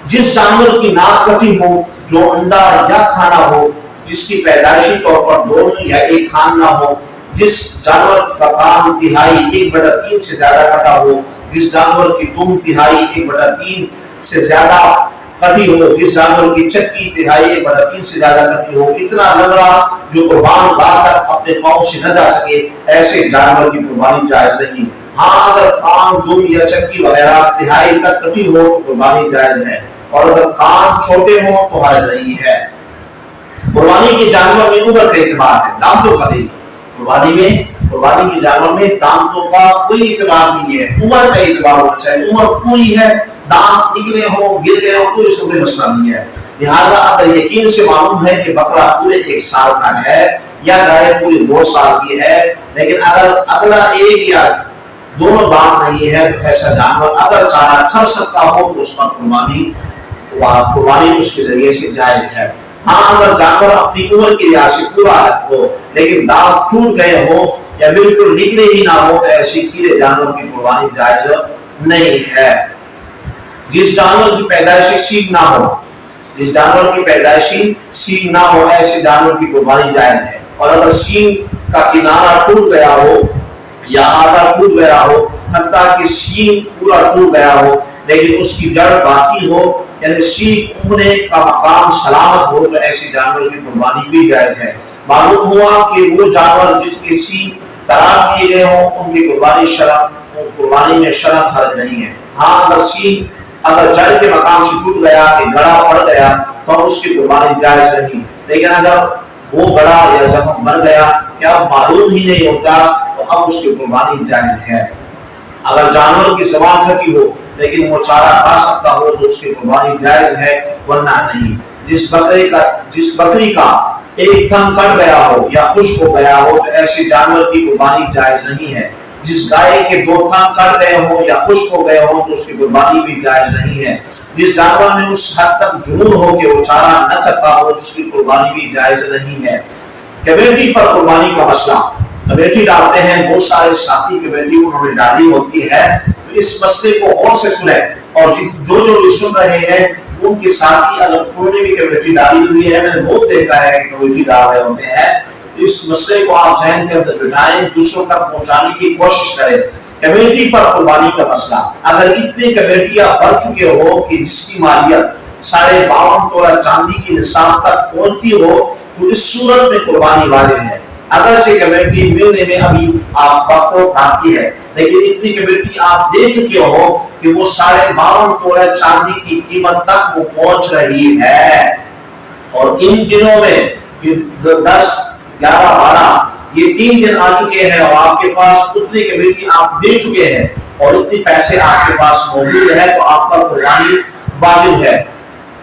جس جانور کی ناک کٹی ہو، جو انڈا یا کھانا ہو، جس کی پیدائشی طور پر دونوں یا ایک کھان نہ ہو، جس جانور کا کان تہائی 1/3 سے زیادہ کٹا ہو، جس جانور کی دم تہائی 1/3 سے زیادہ کٹی ہو، جس جانور کی چکی تہائی 1/3 سے زیادہ کٹی ہو، اتنا لنگڑا جو قربان گاہ تک اپنے پاؤں سے نہ جا سکے، ایسے جانور کی قربانی جائز نہیں۔ ہاں اگر کان، دم یا چکی وغیرہ تہائی تک کٹی ہو تو قربانی جائز ہے، اور اگر کان چھوٹے ہوں تو حرج نہیں ہے۔ قربانی کے جانور میں عمر کا اعتبار ہے، دامتوں کا نہیں۔ قربانی کے جانور میں دامتوں کا کوئی اعتبار نہیں ہے، عمر کا اعتبار ہونا چاہیے۔ عمر پوری ہے، دانت نکلے ہوں، گر گئے ہوں، تو اس میں کوئی مسئلہ نہیں ہے۔ لہٰذا اگر یقین سے معلوم ہے کہ بکرا پورے 1 سال کا ہے یا گائے پوری 2 سال کی ہے، لیکن اگر اگلا ایک یا دونوں دانت نہیں ہے تو ایسا جانور اگر چارہ کھا سکتا ہو تو اس پر قربانی اس کے ذریعے سے جائز ہے۔ ہاں اگر جانور اپنی عمر کے لحاظ سے پورا ہو لیکن دانت ٹوٹ گئے ہو یا بالکل نکلے ہی نہ ہو تو ایسے کیڑے جانور کی قربانی جائز نہیں ہے۔ جس جانور کی پیدائشی سینگ نہ ہو، جس جانور کی پیدائشی سینگ نہ ہو، ایسے جانور کی قربانی جائز ہے۔ اور اگر سینگ کا کنارہ ٹوٹ گیا ہو یا آدھا ٹوٹ گیا ہو، حتیٰ کہ سینگ پورا ٹوٹ گیا ہو لیکن اس کی جڑ باقی ہو، یعنی سینگ اگنے کا مقام سلامت ہو، تو ایسی جانور کی قربانی بھی جائز ہے۔ معلوم ہوا کہ وہ جانور جس کے سینگ طرح کیے گئے ہوں ان کی قربانی میں شرط حرج نہیں ہے۔ ہاں اگر سینگ اگر جڑ کے مقام سے ٹوٹ گیا کہ گڑا پڑ گیا تو اس کی قربانی جائز نہیں، لیکن اگر وہ گڑا یا زخم بن گیا کہ اب معلوم ہی نہیں ہوتا تو اب اس کی قربانی جائز ہے۔ اگر جانور کی زبان کٹی ہو لیکن وہ چارہ کھا سکتا ہو تو اس کی قربانی جائز ہے، ورنہ نہیں۔ جس بکری کا ایک تھن کٹ گیا ہو یا خشک ہو گیا ہو تو ایسے جانور کی قربانی جائز نہیں ہے۔ جس گائے کے 2 تھن کٹ گئے ہو یا خشک ہو گئے ہو تو اس کی قربانی بھی جائز نہیں ہے۔ جس جانور میں اس حد تک جنون ہو کہ وہ چارہ نہ چکتا ہو اس کی قربانی بھی جائز نہیں ہے۔ کمیٹی پر قربانی کا مسئلہ، کمیٹی ڈالتے ہیں، بہت سارے ساتھی کمیٹی انہوں نے ڈالی ہوتی ہے، تو اس مسئلے کو غور سے سنیں، اور جو بھی سن رہے ہیں ان کے ساتھی اگر انہوں نے بھی کمیٹی ڈالی ہوئی ہے، میں نے بہت دیکھا ہے کہ کمیٹی ڈال رہے ہوتے ہیں، اس مسئلے کو آپ ذہن کے اندر بٹھائیں، دوسروں تک پہنچانے کی کوشش کریں۔ کمیٹی پر قربانی کا مسئلہ، اگر اتنی کمیٹیاں بڑھ چکے ہو کہ جس کی مالیت 52.5 تولہ چاندی کی نصاب تک پہنچتی ہو تو اس صورت میں قربانی واجب ہے۔ اگرچہ کمیٹی ملنے میں ابھی آپ وقت باقی ہے، لیکن اتنی کمیٹی آپ دے چکے ہو کہ وہ 52.5 تولہ چاندی کی قیمت تک وہ پہنچ رہی ہے، اور ان دنوں میں 10، 11، 12 یہ 3 دن آ چکے ہیں اور آپ کے پاس اتنی کمیٹی آپ دے چکے ہیں اور اتنے پیسے آپ کے پاس موجود ہے تو آپ پر قربانی واجب ہے۔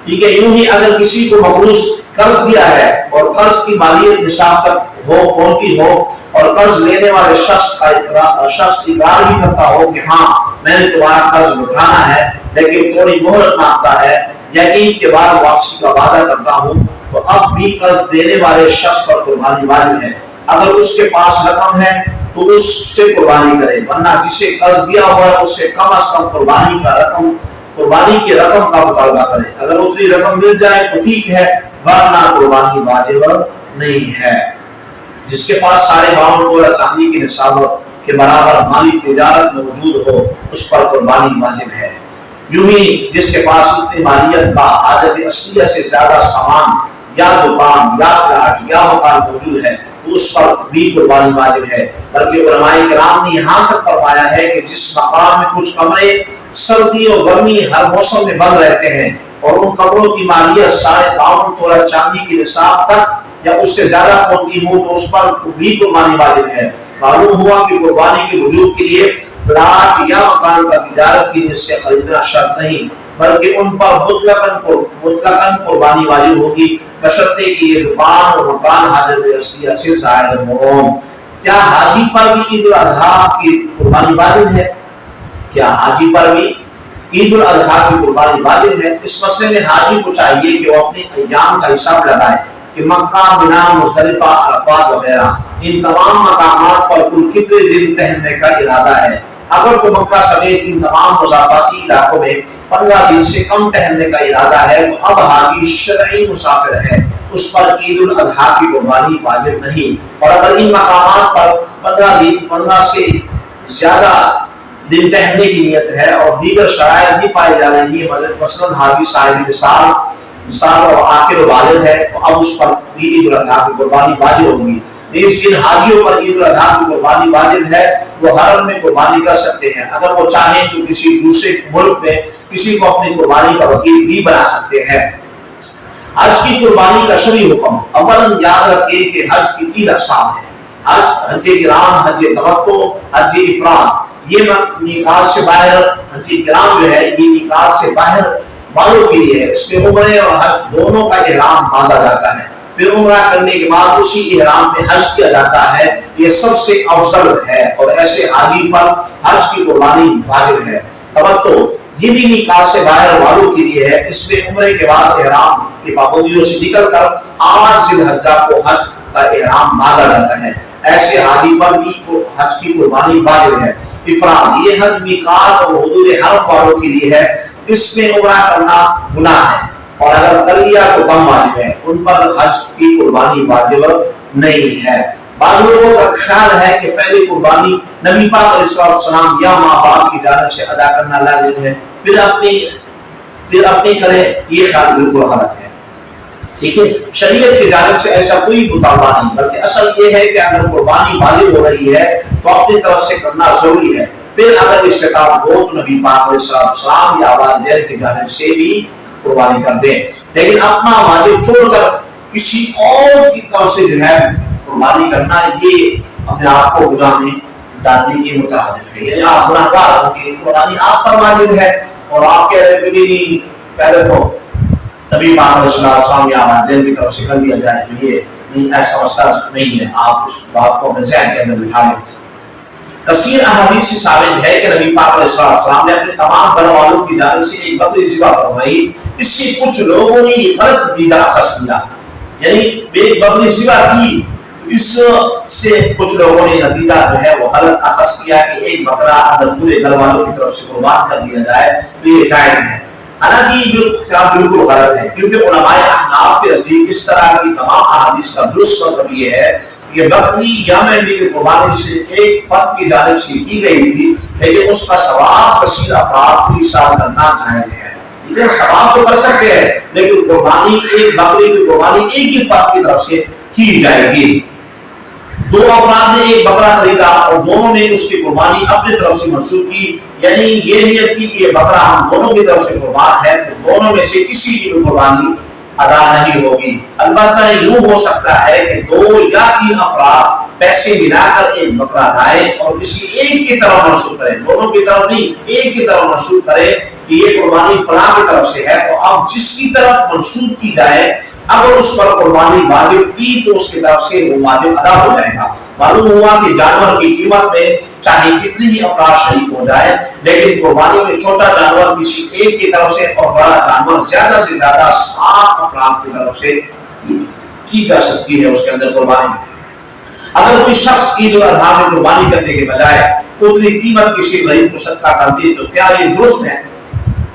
ٹھیک ہے، یوں ہی اگر کسی کو مقروض قرض دیا ہے اور قرض کی مالیت نصاب تک پہنچی ہو اور قرض لینے والے شخص اقرار بھی کرتا ہو کہ ہاں میں نے تمہارا قرض اٹھانا ہے لیکن تھوڑی مہلت مانگتا ہے یا عید کے بعد واپسی کا وعدہ کرتا ہوں، تو اب بھی قرض دینے والے شخص پر قربانی واجب ہے۔ اگر اس کے پاس رقم ہے تو اس سے قربانی کرے، ورنہ جسے قرض دیا ہوا ہے اس سے کم از کم قربانی کی رقم کا مطالبہ کرے۔ اگر اتنی رقم مل جائے تو ٹھیک ہے، ورنہ قربانی واجب نہیں ہے۔ جس کے پاس 52.5 تولہ چاندی کی نصاب کے برابر مالی تجارت موجود ہو اس پر قربانی واجب ہے۔ یوں ہی جس کے پاس اتنی مالیت کا حاجت اصلیہ سے زیادہ سامان یا دکان یا پلاٹ یا مکان موجود ہے اس پر بھی قربانی واجب ہے۔ بلکہ علماء کرام نے یہاں تک فرمایا ہے کہ جس مقام میں کچھ کمرے سردی اور گرمی ہر موسم میں بند رہتے ہیں اور ان کمروں کی مالیت 52.5 تولہ چاندی کی نصاب تک یا اس سے زیادہ قیمتی ہو تو اس پر بھی قربانی واجب ہے۔ معلوم ہوا کہ قربانی کے وجوب کے لیے پلاٹ یا مکان کا تجارت کی نیت سے خریدنا شرط نہیں، بلکہ ان پر مطلقاً قربانی واجب ہوگی بشرطے کہ یہ دکان اور مکان حاجت اصلیہ سے ظاہر ہوں۔ کیا حاجی پر بھی عید الاضحیٰ کی قربانی واجب ہے؟ کیا حاجی پر بھی عید الاضحیٰ کی قربانی واجب ہے؟ اس مسئلے میں حاجی کو چاہیے کہ وہ اپنے ایام کا حساب لگائے کہ مکہ، منا، مزدلفہ، عرفات وغیرہ ان تمام مقامات پر کل کتنے دن ٹہلنے کا ارادہ ہے۔ اگر تو مکہ سمیت ان تمام مضافاتی علاقوں میں 15 دن سے کم ٹہلنے کا ارادہ ہے تو اب حاجی شرعی مسافر ہے، اس پر عید الاضحیٰ کی قربانی واجب نہیں۔ اور اگر ان مقامات پر 15 سے زیادہ دن ٹہلنے کی نیت ہے اور دیگر شرائط بھی پائی جا رہی ہیں، مثلاً حاجی صاحب مثال اور عاقل والد ہے، تو اب اس پر بھی عید الاضحیٰ کی قربانی واجب ہوگی۔ جن حاجیوں پر عید الاضحیٰ کی قربانی واجب ہے وہ حرم میں قربانی کر سکتے ہیں، اگر وہ چاہیں تو کسی دوسرے ملک میں کسی کو اپنی قربانی کا وکیل بھی بنا سکتے ہیں۔ حج کی قربانی کا شرعی حکم۔ اولاً یاد رکھیں کہ حج کی 3 اقسام ہیں، حج کرام، حج تمتع، حج افراد۔ یہ میقات سے باہر حج کرام جو ہے یہ میقات سے باہر والوں کے لیے ہے، اس میں عمرے اور حج دونوں کا احرام باندھا جاتا ہے، پھر عمرہ کرنے کے بعد اسی احرام میں حج کیا جاتا ہے، یہ سب سے افضل ہے اور ایسے حاجی پر حج کی قربانی واجب ہے۔ تمتع یہ بھی میقات سے باہر والوں کے لیے ہے، اس میں عمرے کے بعد احرام کی پابندیوں سے نکل کر 8 ذی الحجہ کو حج کا احرام باندھا جاتا ہے، ایسے حاجی پر بھی حج کی قربانی واجب ہے۔ افراد یہ حج میقات اور حدود حرم والوں کے لیے ہے، اس میں عمرہ کرنا گناہ ہے اور اگر کر لیا تو غم واجب ہے، ان پر حج کی قربانی واجب نہیں ہے۔ بعض لوگوں کا خیال ہے کہ پہلی قربانی نبی پاک علیہ السلام یا ماں باپ کی جانب سے ادا کرنا لازم ہے، پھر اپنی کریں، یہ خیال بالکل غلط ہے۔ ٹھیک ہے، شریعت کی جانب سے ایسا کوئی مطالبہ نہیں، بلکہ اصل یہ ہے کہ اگر قربانی واجب ہو رہی ہے تو اپنی طرف سے کرنا ضروری ہے، پھر اگر استطاعت ہو تو نبی پاک علیہ السلام یا والدین کی جانب سے بھی قربانی کر دیں، لیکن اپنا واجب چھوڑ کر کسی اور کی طرف سے جو ہے قربانی کرنا یہ اپنے آپ کو گناہ میں ڈالنے کی مترادف ہے۔ یعنی آپ گناہ گار ہوں کہ قربانی آپ پر واجب ہے اور آپ کہہ رہے کہ پہلے تو نبی پاک علیہ السلام یا والدین کی طرف سے کر دیا جائے، تو یہ نہیں، ایسا مسئلہ نہیں ہے، آپ اس بات کو اپنے ذہن کے اندر بٹھا لیں۔ کثیر احادیث سے ثابت ہے کہ نبی پاک علیہ السلام نے اپنے تمام گھر والوں کی جانب سے ایک بکری ذبح فرمائی، اس سے کچھ لوگوں نے یہ غلط نتیجہ اخذ کیا، یعنی ایک بکری ذبح کی، اس سے کچھ لوگوں نے نتیجہ جو ہے وہ غلط اخذ کیا کہ ایک بکرا اگر پورے گھر والوں کی طرف سے قربان کر دیا جائے تو یہ جائز ہے۔ حالانکہ یہ خیال بالکل غلط ہے، کیونکہ علماء احناف کے نزدیک اس طرح کی تمام احادیث کا درست مطلب یہ ہے کہ بکری یا مینڈی کی قربانی سے ایک فرد کی جانب سے کی گئی تھی، لیکن اس کا ثواب کثیر افراد کو حصہ کرنا جائز ہے۔ لیکن ثواب تو کر سکتے ہیں، لیکن قربانی ایک بکری کی قربانی ایک ہی فرد کی طرف سے کی جائے گی۔ 2 افراد نے ایک بکرا خریدا اور دونوں نے اس کی قربانی اپنی طرف سے منسوخ کی، یعنی یہ نیت کی کہ یہ بکرا ہم دونوں کی طرف سے قربان ہے، تو دونوں میں سے کسی کی قربانی ادا نہیں ہوگی۔ البتہ یوں ہو سکتا ہے کہ 2 یا 3 افراد پیسے ملا کر ایک بکرا لائیں اور کسی ایک کی طرف منسوخ کریں، دونوں کی طرف نہیں، ایک کی طرف منسوخ کریں کہ یہ قربانی فلاں کی طرف سے ہے، تو اب جس کی طرف منسوخ کی جائے اگر اس پر قربانی واجب کی تو اس کی طرف سے وہ واجب ادا ہو جائے گا۔ معلوم ہوا کہ جانور کی قیمت میں چاہے کتنی ہی افراد شریک ہو جائے، لیکن قربانی میں چھوٹا جانور کسی ایک کی طرف سے اور بڑا جانور زیادہ سے زیادہ 7 افراد کی طرف سے کی جا سکتی ہے اس کے اندر قربانی۔ اگر کوئی شخص عید الاضحیٰ میں قربانی کرنے کے بجائے اتنی قیمت کسی غریب کو صدقہ کر دے تو کیا یہ درست ہے؟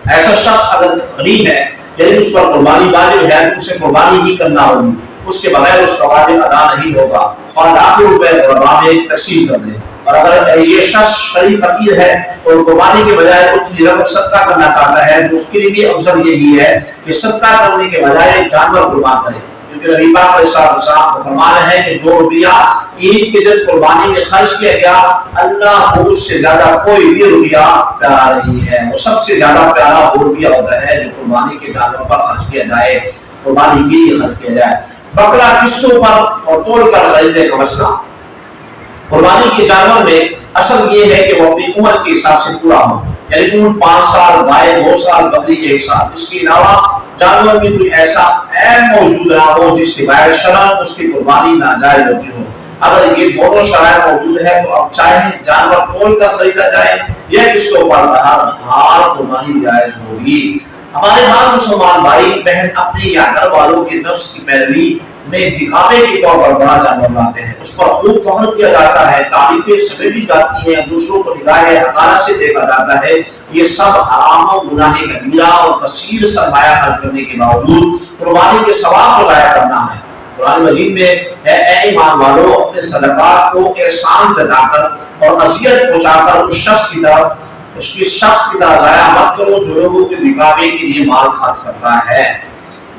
ایسا شخص اگر غریب ہے یعنی اس پر قربانی واجب ہے تو اسے قربانی ہی کرنا ہوگی، اس کے بغیر اس کا واجب ادا نہیں ہوگا، اور لاکھوں روپے غربا میں تقسیم کر دیں۔ اور اگر یہ شخص شریف فقیر ہے اور قربانی کے بجائے اتنی رقم صدقہ کرنا چاہتا ہے تو اس کے لیے بھی افضل یہی ہے کہ صدقہ کرنے کے بجائے جانور قربان کرے، کیونکہ نبی پاک علیہ السلام کا فرمان ہے کہ جو روپیہ عید کے دن قربانی میں خرچ کیا گیا اللہ کو اس سے زیادہ کوئی بھی روپیہ پیارا نہیں ہے، وہ سب سے زیادہ پیارا وہ روپیہ ہوتا ہے جو قربانی کے جانور پر خرچ کیا جائے، قربانی کے لیے خرچ کیا جائے۔ بکرا قسطوں پر اور تول کر خریدنے کا مسئلہ۔ قربانی کے جانور میں اصل یہ ہے کہ وہ اپنی عمر کے حساب سے پورا ہو، یعنی اونٹ 5 سال، گائے 2 سال، بکری 1 سال۔ اس کے علاوہ جانور میں کوئی ایسا عیب موجود نہ ہو جس کے بغیر شرعاً اس کی قربانی ناجائز ہوتی ہو۔ اگر یہ دونوں شرائط موجود ہے تو اب چاہے جانور تول کر خریدا جائے یا قسطوں پر، بہرحال قربانی جائز ہوگی۔ ہمارے بعض مسلمان بھائی بہن اپنے یا گھر والوں کے نفس کی پیروی میں دکھاوے کے طور پر بڑا جانور لاتے ہیں، اس پر خوب فخر کیا جاتا ہے، تعریفیں سمیٹی جاتی ہیں، دوسروں کو نگاہ حقارت سے دیکھا جاتا ہے۔ یہ سب حرام و گناہ کبیرہ اور کثیر سرمایہ خرچ کرنے کے باوجود قربانی کے ثواب کو ضائع کرنا ہے۔ قرآن مجید میں ہے اے ایمان والو اپنے صدقات کو احسان جتا کر اور اذیت پہنچا کر اس شخص کی طرح ضائع مت کرو جو لوگوں کے دکھاوے کے لیے مال خرچ کرتا ہے۔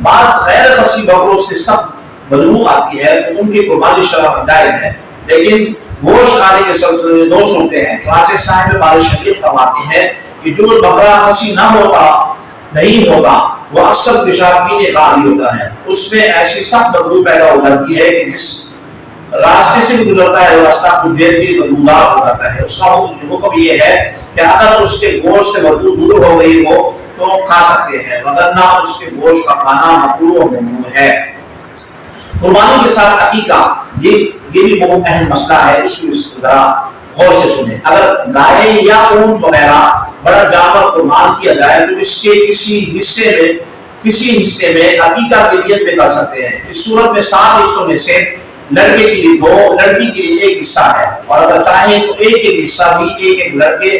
بعض غیر خصی بکروں سے سب بدبو آتی ہے تو ان کی قربانی شرعاً جائز ہے، لیکن گوشت کھانے کے سلسلے میں 2 صورتیں ہیں۔ چنانچہ صاحب بارش شریف فرماتے ہیں کہ جو بکرا خصی نہیں ہوتا وہ اکثر پیشاب پینے کا عادی ہوتا ہے، اس میں ایسی سخت بدبو پیدا ہو جاتی ہے کہ جس راستے سے بھی گزرتا ہے وہ راستہ کچھ دیر کے لیے بدبودار ہو جاتا ہے۔ اس کا حکم یہ ہے کہ اگر اس کے گوشت سے بدبو دور ہو گئی ہو تو کھا سکتے ہیں، وگرنہ اس کے گوشت کا کھانا مکروہ و ممنوع ہے۔ قربانی کے ساتھ عقیقہ یہ بھی بہت اہم مسئلہ ہے، اس کو ذرا غور سے سنیں۔ اگر گائے یا اونٹ وغیرہ بڑا جانور قربان کیا جائے تو اس کے کسی حصے میں عقیقہ کی نیت میں کر سکتے ہیں۔ اس صورت میں 7 حصوں میں سے لڑکے کے لیے 2، لڑکی کے لیے 1 حصہ ہے، اور اگر چاہیں تو ایک حصہ بھی ایک لڑکے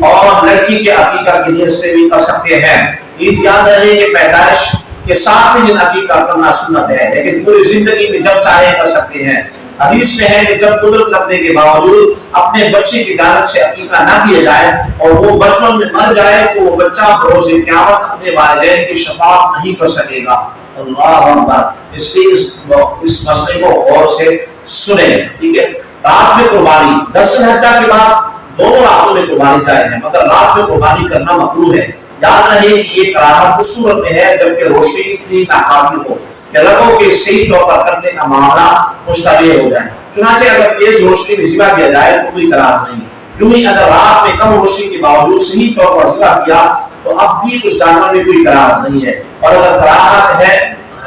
اور لڑکی کے عقیقہ کی نیت سے بھی کر سکتے ہیں۔ یہ یاد رہے کہ پیدائش کے 7ویں دن عقیقہ کرنا سنت ہے، لیکن پوری زندگی میں جب چاہے کر سکتے ہیں۔ حدیث میں ہے کہ جب قدرت لگنے کے باوجود اپنے بچے کی جانب سے عقیقہ نہ کیا جائے اور وہ بچپن میں مر جائے تو وہ بچہ بروز قیامت اپنے والدین کی شفاعت نہیں کر سکے گا۔ اللہ اکبر۔ اس لیے اس مسئلے کو غور سے سنیں، ٹھیک ہے۔ رات میں قربانی 10 ذی الحجہ کے بعد دونوں راتوں میں قربانی جائز ہے، مگر رات میں قربانی کرنا مکروہ ہے۔ یاد رہے کہ یہ کراہت اس صورت میں ہے جبکہ روشنی اتنی ناکافی ہو کہ رگوں کے صحیح طور پر کرنے کا معاملہ مشتبہ ہو جائے۔ چنانچہ اگر تیز روشنی میں ذبح کیا جائے تو کوئی کراہت نہیں۔ یوں ہی اگر رات میں کم روشنی کے باوجود صحیح طور پر ذبح کیا تو اب بھی اس جانور میں کوئی کراہت نہیں ہے، اور اگر کراہت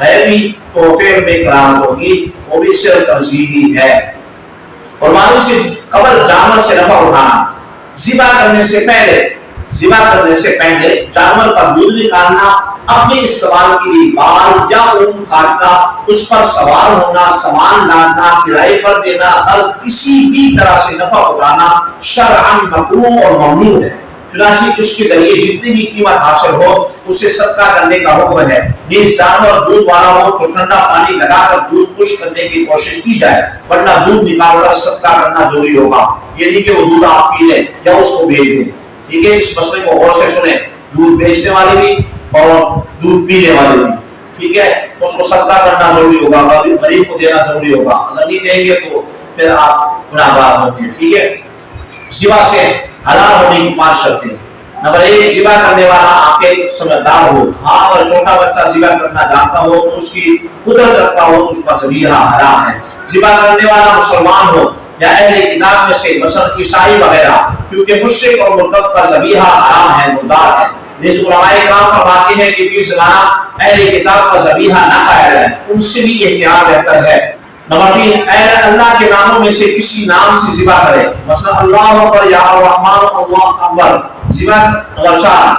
ہے بھی تو فعل میں کراہت ہوگی، وہ بھی صرف ترجیحی ہے۔ قربانی سے قبل جانور سے نفع اٹھانا، ذبح کرنے سے پہلے جانور کا دودھ نکالنا، اپنے استعمال کے لیے بال یا اون کاٹنا، اس پر سوار ہونا، سامان لانا، کرائے پر دینا، ہر کسی بھی طرح سے نفع اٹھانا شرعاً مکروہ اور ممنوع ہے۔ چنانچہ اس کے ذریعے جتنی بھی قیمت حاصل ہو اسے صدقہ کرنے کا حکم ہے۔ نیز جانور دودھ والا ہو تو ٹھنڈا پانی لگا کر دودھ خشک کرنے کی کوشش کی جائے، ورنہ دودھ نکال کر صدقہ کرنا ضروری ہوگا، یہ نہیں کہ وہ دودھ آپ پی لیں یا اس کو بیچ دیں، ٹھیک ہے۔ اس مسئلے کو غور سے سنیں، دودھ بیچنے والے بھی اور دودھ پینے والے بھی، ٹھیک ہے، اس کو صدقہ کرنا ضروری ہوگا، غریب کو دینا ضروری ہوگا، اگر نہیں دیں گے تو پھر آپ گناہگار ہوں گے، ٹھیک ہے۔ ذبح سے حلال ہونے کی 5 شرطیں۔ نمبر 1، ذبح کرنے والا عاقل سمجھدار ہو۔ ہاں اگر چھوٹا بچہ ذبح کرنا جانتا ہو تو اس کی قدرت رکھتا ہو تو اس کا ذبیحہ حرام ہے۔ ذبح کرنے والا مسلمان ہو یا اہل کتاب میں سے مثلا عیسائی وغیرہ، کیونکہ مشرک اور مرتد کا ذبیحہ حرام ہے، مردار ہے۔ نیز علماء کرام فرماتے ہیں کہ فی زمانہ اہل کتاب کا ذبیحہ نہ کھایا جائے، ان سے بھی احتیاط بہتر ہے۔ نمبر 3، اہل اللہ کے ناموں میں سے کسی نام سے ذبح کرے، مثلا اللہ اکبر یا الرحمن اللہ اکبر ذبح۔ نمبر 4،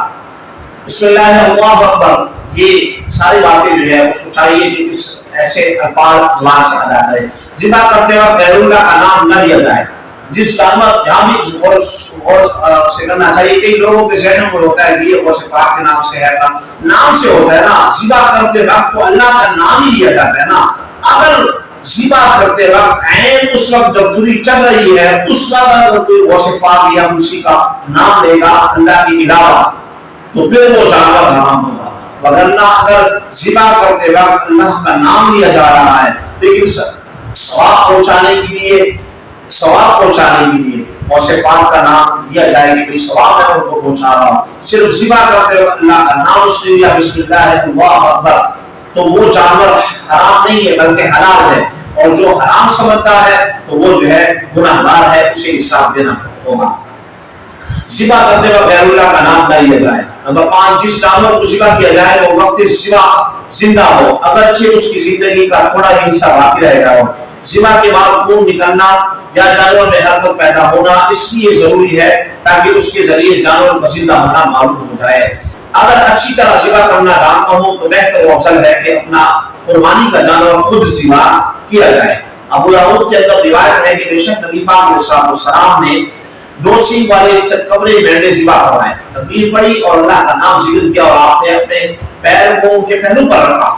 بسم اللہ اللہ اکبر۔ یہ ساری باتیں جو ہے اس کو چاہیے کہ اس ایسے الفاظ زبان سے ادا کرے۔ ذبح کرتے وقت غیر اللہ کا نام نہ لیا جائے۔ جس جانور یہاں بھی غور سے کرنا چاہیے، کئی لوگوں کے ذہنوں میں ہوتا ہے کہ یہ غوث پاک کے نام سے ہے، نام سے ہوتا ہے نا، ذبح کرتے وقت تو اللہ کا نام ہی لیا جاتا ہے نا۔ اگر ذبح کرتے وقت عین اس وقت جب چھری چل رہی ہے اس وقت اگر کوئی غوث پاک یا کسی کا نام لے گا اللہ کے علاوہ تو پھر وہ جانور حرام ہوگا، وگرنہ اگر ذبح کرتے وقت اللہ کا نام لیا جا رہا ہے لیکن ثواب پہنچانے کے لیے غوث پاک کا نام لیا جائے کہ ثواب ہے ان کو پہنچا رہا ہوں، صرف ذبح کرتے وقت اللہ کا نام اس نے لیا، بسم اللہ اللہ اکبر، تو وہ جانور حرام نہیں ہے بلکہ حلال ہے، اور جو حرام سمجھتا ہے تو وہ جو ہے گناہگار ہے، اسے حساب دینا ہوگا۔ ذبح کرتے وقت غیر اللہ کا نام نہ لیا جائے۔ نمبر 5، جس جانور کو ذبح کیا جائے وہ وقت ذبح زندہ ہو، اگرچہ اس کی زندگی کا تھوڑا ہی حصہ باقی رہ گیا ہو۔ ذبح کے بعد خون نکلنا یا جانور میں حرکت پیدا ہونا اس لیے ضروری ہے تاکہ اس کے ذریعے جانور کا زندہ ہونا معلوم ہو جائے۔ اگر اچھی طرح ذبح کرنا جانتا ہو تو بہتر و افضل ہے کہ اپنا قربانی کا جانور خود ذبح کیا جائے۔ ابو داؤد کے اندر روایت ہے کہ بے شک نبی پاک علیہ السلام نے 2 سینگ والے چتکبرے مینڈے ذبح کروائے، تکبیر پڑھی اور اللہ کا نام ذکر کیا اور آپ نے اپنے پیر کو ان کے پہلو پر رکھا۔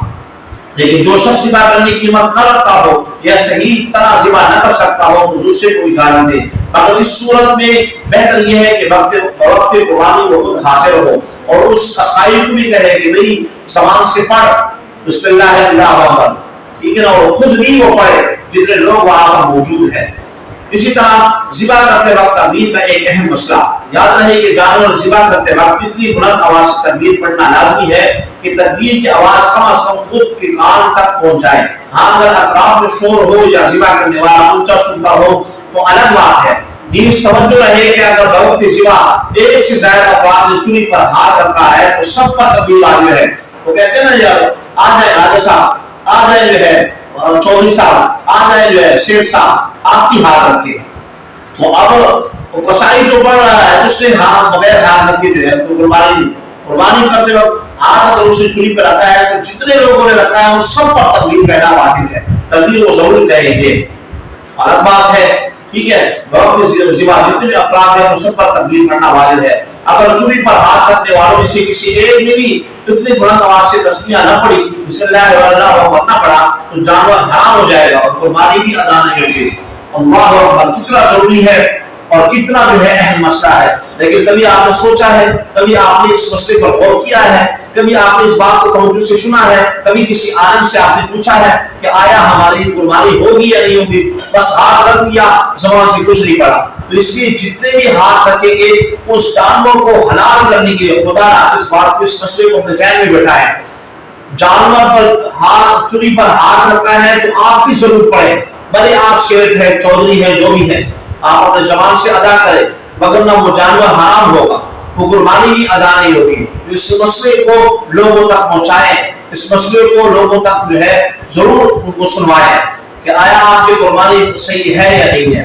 لیکن جو شخص ذبح کرنے کی ہمت نہ رکھتا ہو یا صحیح طرح ذبح نہ کر سکتا ہو تو دوسرے کو اجازت دے، مگر اس صورت میں بہتر یہ ہے کہ وقت قربانی وہ خود حاضر ہو اور اس قصائی کو بھی کہے کہ بھئی زبان سے پڑھ بسم اللہ اللہ اکبر، ٹھیک ہے نا، اور خود بھی وہ پڑھے جتنے لوگ وہاں پر موجود ہیں۔ اسی طرح ذبح کرتے وقت تکبیر کا ایک اہم مسئلہ یاد رہے کہ جانور ذبح کرتے وقت اتنی بلند آواز سے تکبیر پڑھنا لازمی ہے کہ تکبیر کی آواز کم از کم خود کے کان تک پہنچ جائے۔ ہاں اگر اطراف میں شور ہو یا ذبح کرنے والا اونچا سنتا ہو تو الگ بات ہے۔ نیز توجہ رہے کہ اگر وقت ذبح ایک سے زائد افراد نے چوری پر ہاتھ رکھا ہے تو سب پر تکبیر واجب ہے۔ وہ کہتے ہیں نا یار آ جائے راجہ صاحب، آ جائے جو ہے چودھری صاحب، آ جائے جو ہے شیخ صاحب، آپ کی ہاتھ رکھے۔ تو اب قصائی جو پڑھ رہا ہے اس نے ہاتھ بغیر ہاتھ رکھے جو ہے تو قربانی کرتے وقت ہاتھ اگر اسے چوری پہ رکھا ہے تو جتنے لوگوں نے رکھا ہے ان سب پر تکبیر کہنا واجب ہے، تکبیر وہ ضرور کہیں گے۔ الگ بات ہے ٹھیک ہے، وقت ذبح جتنے افراد ہیں ان سب پر تکبیر کرنا واجب ہے۔ اگر چوری پر ہاتھ رکھنے والوں میں سے کسی ایک نے بھی اتنی بلند آواز سے تسبیح نہ پڑھی، بسم اللہ اللہ اکبر نہ پڑھا تو جانور حرام ہو جائے گا اور قربانی بھی ادا نہیں ہوگی۔ اللہ اکبر کتنا ضروری ہے اور کتنا جو ہے اہم مسئلہ ہے، لیکن کبھی آپ نے سوچا ہے، کبھی آپ نے اس مسئلے پر غور کیا ہے، کبھی آپ نے اس بات کو توجہ سے سنا ہے، کبھی کسی عالم سے آپ نے پوچھا ہے کہ آیا ہماری قربانی ہوگی یا نہیں ہوگی؟ بس ہاتھ رکھ دیا، زبان سے کچھ نہیں پڑا۔ تو اس لیے جتنے بھی ہاتھ رکھیں گے اس جانور کو حلال کرنے کے لیے خدا نے اس بات کو اس مسئلے کو اپنے ذہن میں بیٹھا ہے۔ جانور پر ہاتھ چوری پر ہاتھ رکھا ہے تو آپ بھی ضرور پڑھیں، بھلے آپ شیخ ہے چودھری ہے جو بھی ہے، آپ اپنے زبان سے ادا کریں، مگر نہ وہ جانور حرام ہوگا، وہ قربانی بھی ادا نہیں ہوگی۔ اس مسئلے کو لوگوں تک پہنچائیں، اس مسئلے کو لوگوں تک جو ہے ضرور ان کو سنوائیں کہ آیا آپ کی قربانی صحیح ہے یا نہیں ہے۔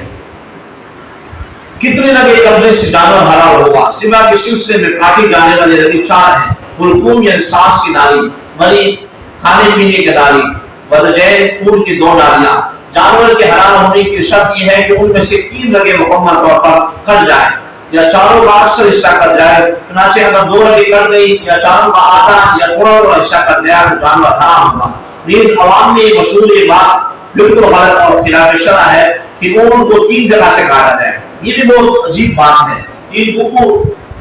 کتنے لگے قبضے سے جانور حلال ہوگا؟ ذبح کے سلسلے میں کاٹی جانے والے لگے 4 ہیں، حلقوم یعنی سانس کی نالی، منی کھانے پینے کی نالی، ودجین خون کی 2 نالیاں۔ جانور کے حلال ہونے کی شرط یہ ہے کہ ان میں سے 3 لگے مکمل طور پر کٹ جائیں یا چاروں کا اکثر حصہ کٹ جائے، چنانچہ اگر 2 لگے کٹ گئی یا چاروں کا آدھا یا تھوڑا تھوڑا حصہ کٹ گیا تو جانور حرام ہوگا۔ نیز عوام میں مشہور یہ بات بالکل غلط اور خلاف شرع ہے کہ اونٹ کو 3 جگہ سے کاٹا جائے، یہ بھی بہت عجیب بات ہے۔ ان کو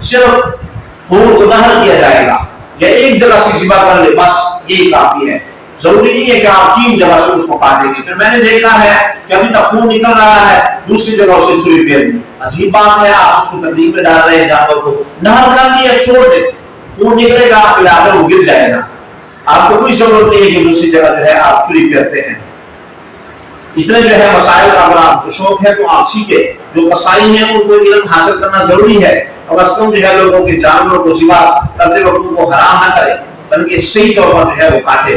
صرف اونٹ کو نہر کیا جائے گا یا ایک جگہ سے ذبح کر لے بس یہی کافی ہے، ضروری نہیں ہے کہ آپ 3 جگہ سے اس کو کاٹیں گے۔ پھر میں نے دیکھا ہے کہ ابھی تک خون نکل رہا ہے دوسری جگہ سے چھری پھیر دی، عجیب بات ہے، آپ اس کو تکلیف میں ڈال رہے ہیں جانور کو، نہر کر دیا چھوڑ دے، خون نکلے گا پھر آگے وہ گر جائے گا، آپ کو کوئی ضرورت نہیں ہے کہ دوسری جگہ جو ہے آپ چھری پھیرتے ہیں۔ اتنے جو ہے مسائل کا اگر آپ کو شوق ہے تو آپ سیکھیں، جو قصائی ہیں ان کو علم حاصل کرنا ضروری ہے، اور بس کم جو ہے لوگوں کے جانوروں کو ذبح کرتے وقت ان کو حرام نہ کرے بلکہ صحیح طور پر جو ہے وہ کاٹے۔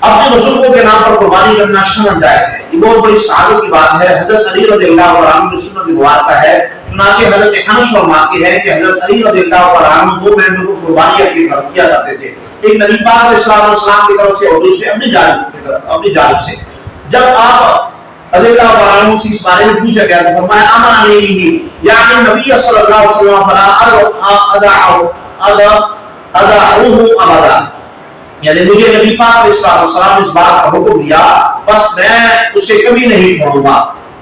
اپنے بزرگوں کے نام پر قربانی کرنا شرعاً جائز ہے، یہ بہت بڑی سعادت کی بات ہے۔ حضرت علی رضی اللہ عنہ کی سنت مبارکہ ہے، چنانچہ حضرت انس فرماتے ہیں کہ حضرت علی رضی اللہ عنہ 2 مہینوں کو قربانی کیا کرتے تھے، ایک نبی پاک علیہ السلام کی طرف سے اور دوسرے اپنی جانب سے۔ جب آپ رضی اللہ عنہ سے اس بارے میں پوچھا گیا تو فرمایا امر علیہ یعنی نبی صلی اللہ علیہ وسلم فلا ادعوه ابدا، یعنی مجھے نبی پاک علیہ السلام نے اس بات کا حکم دیا بس میں اسے کبھی نہیں چھوڑوں گا۔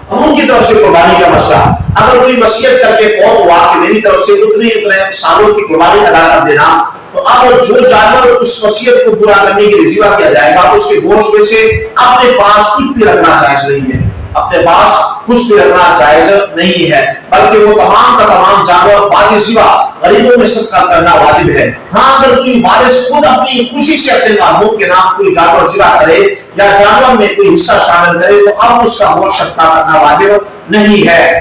ان کی طرف سے قربانی کا مسئلہ، اگر کوئی وصیت کر کے فوت ہوا کہ میری طرف سے اتنے سالوں کی قربانی ادا کر دینا، تو اب جو جانور اس وصیت کو پورا کرنے کے لیے ذبح کیا جائے گا اس کے گوشت میں سے اپنے پاس کچھ بھی رکھنا جائز نہیں ہے۔ اپنے پاس کچھ بھی رکھنا جائز نہیں ہے، بلکہ وہ تمام کا تمام جانور باقی سوا غریبوں میں صدقہ کرنا واجب ہے۔ ہاں اگر کوئی وارث خود اپنی خوشی سے اپنے محبوب کے نام کوئی جانور ذبح کرے یا جانور میں کوئی حصہ شامل کرے تو اب اس کا گوشت صدقہ کرنا واجب نہیں ہے،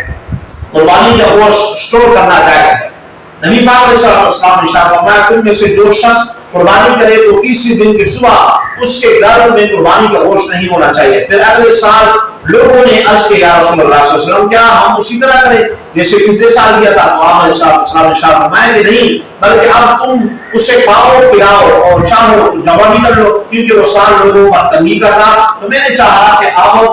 قربانی کا گوشت اسٹور کرنا جائز ہے۔ نبی پاک علیہ السلام نے ارشاد فرمایا تم میں سے جو شخص قربانی کرے تو 30 دن کی صبح اس کے گھر میں قربانی کا گوشت نہیں ہونا چاہیے۔ پھر اگلے سال لوگوں نے عرض کیا یا رسول اللہ صلی اللہ علیہ وسلم کیا ہم اسی طرح کریں جیسے پچھلے سال کیا تھا؟ تو آپ علیہ السلام نے ارشاد فرمایا کہ نہیں، بلکہ اب تم اسے کھاؤ پلاؤ اور چاہو جمع بھی کر لو، کیونکہ وہ سال لوگوں پر تنگی کا تھا، تو میں نے چاہا کہ اب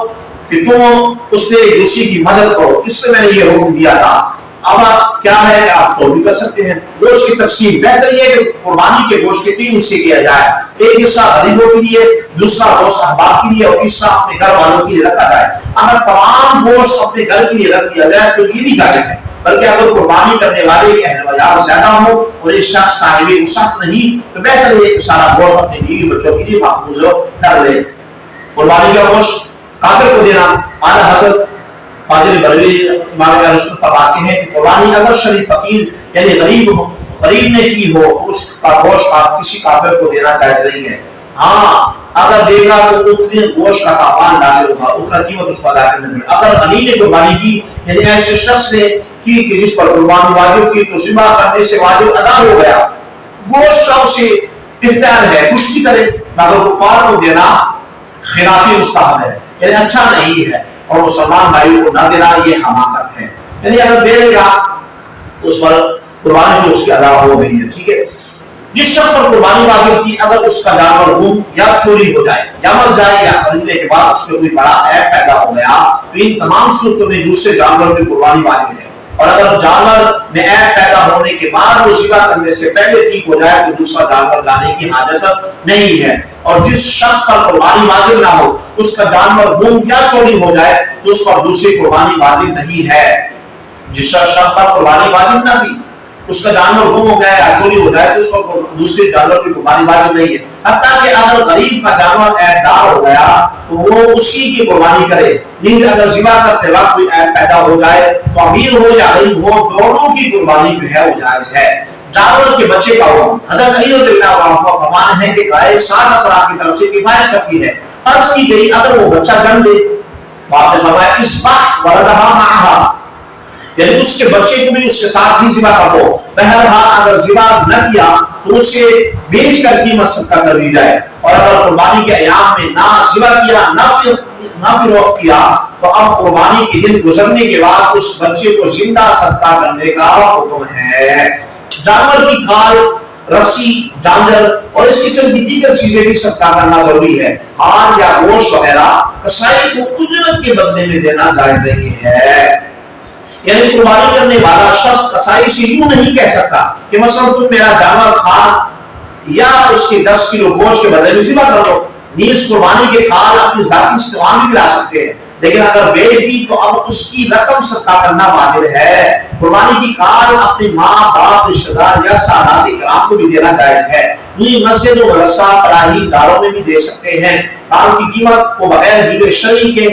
کہ تم اس نے دوسری کی مدد کرو، اس سے میں نے یہ حکم دیا تھا۔ اب کیا ہے کہ آپ اسٹور بھی کر سکتے ہیں۔ گوشت کی تقسیم بہتر یہ کہ قربانی کے گوشت کے 3 حصے کیا جائے، ایک حصہ غریبوں کے لیے، دوسرا گوشت احباب کے لیے اور تیسرا اپنے گھر والوں کے لیے رکھا جائے۔ اگر تمام گوشت اپنے گھر کے لیے رکھ دیا جائے تو یہ بھی جائز ہے، بلکہ اگر قربانی کرنے والے کے اہل ویار زیادہ ہو اور ایک شخص صاحب وسعت نہیں تو بہتر ہے کہ سارا گوشت اپنے بیوی بچوں کے لیے محفوظ کر لے۔ قربانی کا گوشت کافر کو دینا، اعلیٰ حضرت فاضل بریلوی امام رسول فرماتے ہیں کہ قربانی اگر شریف فقیر یعنی غریب نے کی ہو اس کا گوشت آپ کسی کافر کو دینا جائز نہیں ہے۔ ہاں اگر دے گا تو اتنے گوشت کا تاوان نازل ہوگا، اتنا قیمت اس کو ادا کرنے میں۔ اگر غنی نے قربانی کی یعنی ایسے شخص نے کی کہ جس پر قربانی واجب کی تو ذبح کرنے سے واجب ادا ہو گیا، گوشت کا اسے اختیار ہے کچھ بھی کرے، مگر کفار کو دینا خلافی مستحب ہے یعنی اچھا نہیں ہے، اور مسلمان بھائی کو نہ دینا یہ حماقت ہے، یعنی اگر دے دے گا اس پر قربانی تو اس کی ادا ہو گئی ہے، ٹھیک ہے۔ جس شخص پر قربانی واجب کی اگر اس کا جانور گم یا چوری ہو جائے یا مر جائے یا خریدنے کے بعد اس میں کوئی بڑا عیب پیدا ہو گیا تو ان تمام صورتوں میں دوسرے جانور کی قربانی واجب ہے، اور اگر جانور میں عیب پیدا ہونے کے بعد وہ ذبح کرنے سے پہلے ٹھیک ہو جائے تو دوسرا جانور لانے کی حاجت نہیں ہے۔ اور جس شخص پر قربانی واجب نہ ہو اس کا جانور گم یا چوری ہو جائے تو اس پر دوسری قربانی واجب نہیں ہے۔ جس شخص پر قربانی واجب نہ تھی اس کا جانور گم ہو گیا یا چوری ہو جائے تو اس پر دوسرے جانور کی قربانی واجب نہیں ہے، حتیٰ کہ اگر غریب کا جانور عیب دار ہو گیا تو وہ اسی کی قربانی کرے، لیکن اگر ذبح کرتے وقت کوئی عیب پیدا ہو جائے تو امیر ہو یا غریب ہو دونوں کی قربانی جو ہے وہ جائز ہے۔ جانور کے بچے کا حکم، حضرت علی رضی اللہ عنہ کا فرمان ہے کہ گائے 7 افراد کی طرف سے کفایت کرتی ہے۔ عرض کی گئی اگر وہ بچہ جنم دے تو آپ نے فرمایا اصبح ولدہا معہا، یعنی اس کے بچے کو بھی اس کے ساتھ ہی ذبح کر دو۔ بہرحال اگر ذبح نہ کیا تو اسے بیچ کر قیمت صدقہ کر دی جائے، اور اگر قربانی کے ایام میں نہ ذبح کیا نہ فروخت کیا تو اب قربانی کے دن گزرنے کے بعد اس بچے کو زندہ صدقہ کرنے کا حکم ہے۔ جانور کی کھال، رسی، جانجر اور اس قسم کی دیگر چیزیں بھی صدقہ کرنا ضروری ہے۔ ہار یا گوشت وغیرہ کسائی کو اجرت کے بدلے میں دینا جائز نہیں ہے، یعنی قربانی کرنے والا شخص کسائی سے یوں نہیں کہہ سکتا کہ مثلا تم میرا جانور کھا یا اس کے 10 کلو گوشت کے بدلے میں ذبح کر دو۔ نیز قربانی کے کھال اپنی ذاتی استعمال میں بھی لا سکتے ہیں، لیکن اگر بیچ دی تو اب اس کی رقم صدقہ کرنا واجب ہے۔ قربانی کی کھال اپنی ماں باپ رشتہ دار یا سادات کرام کو بھی دینا جائز ہے۔ یہ مسجد و مدرسہ فلاحی اداروں میں بھی دے سکتے ہیں۔ کھال کی قیمت کو بغیر ہیرے شرعی کے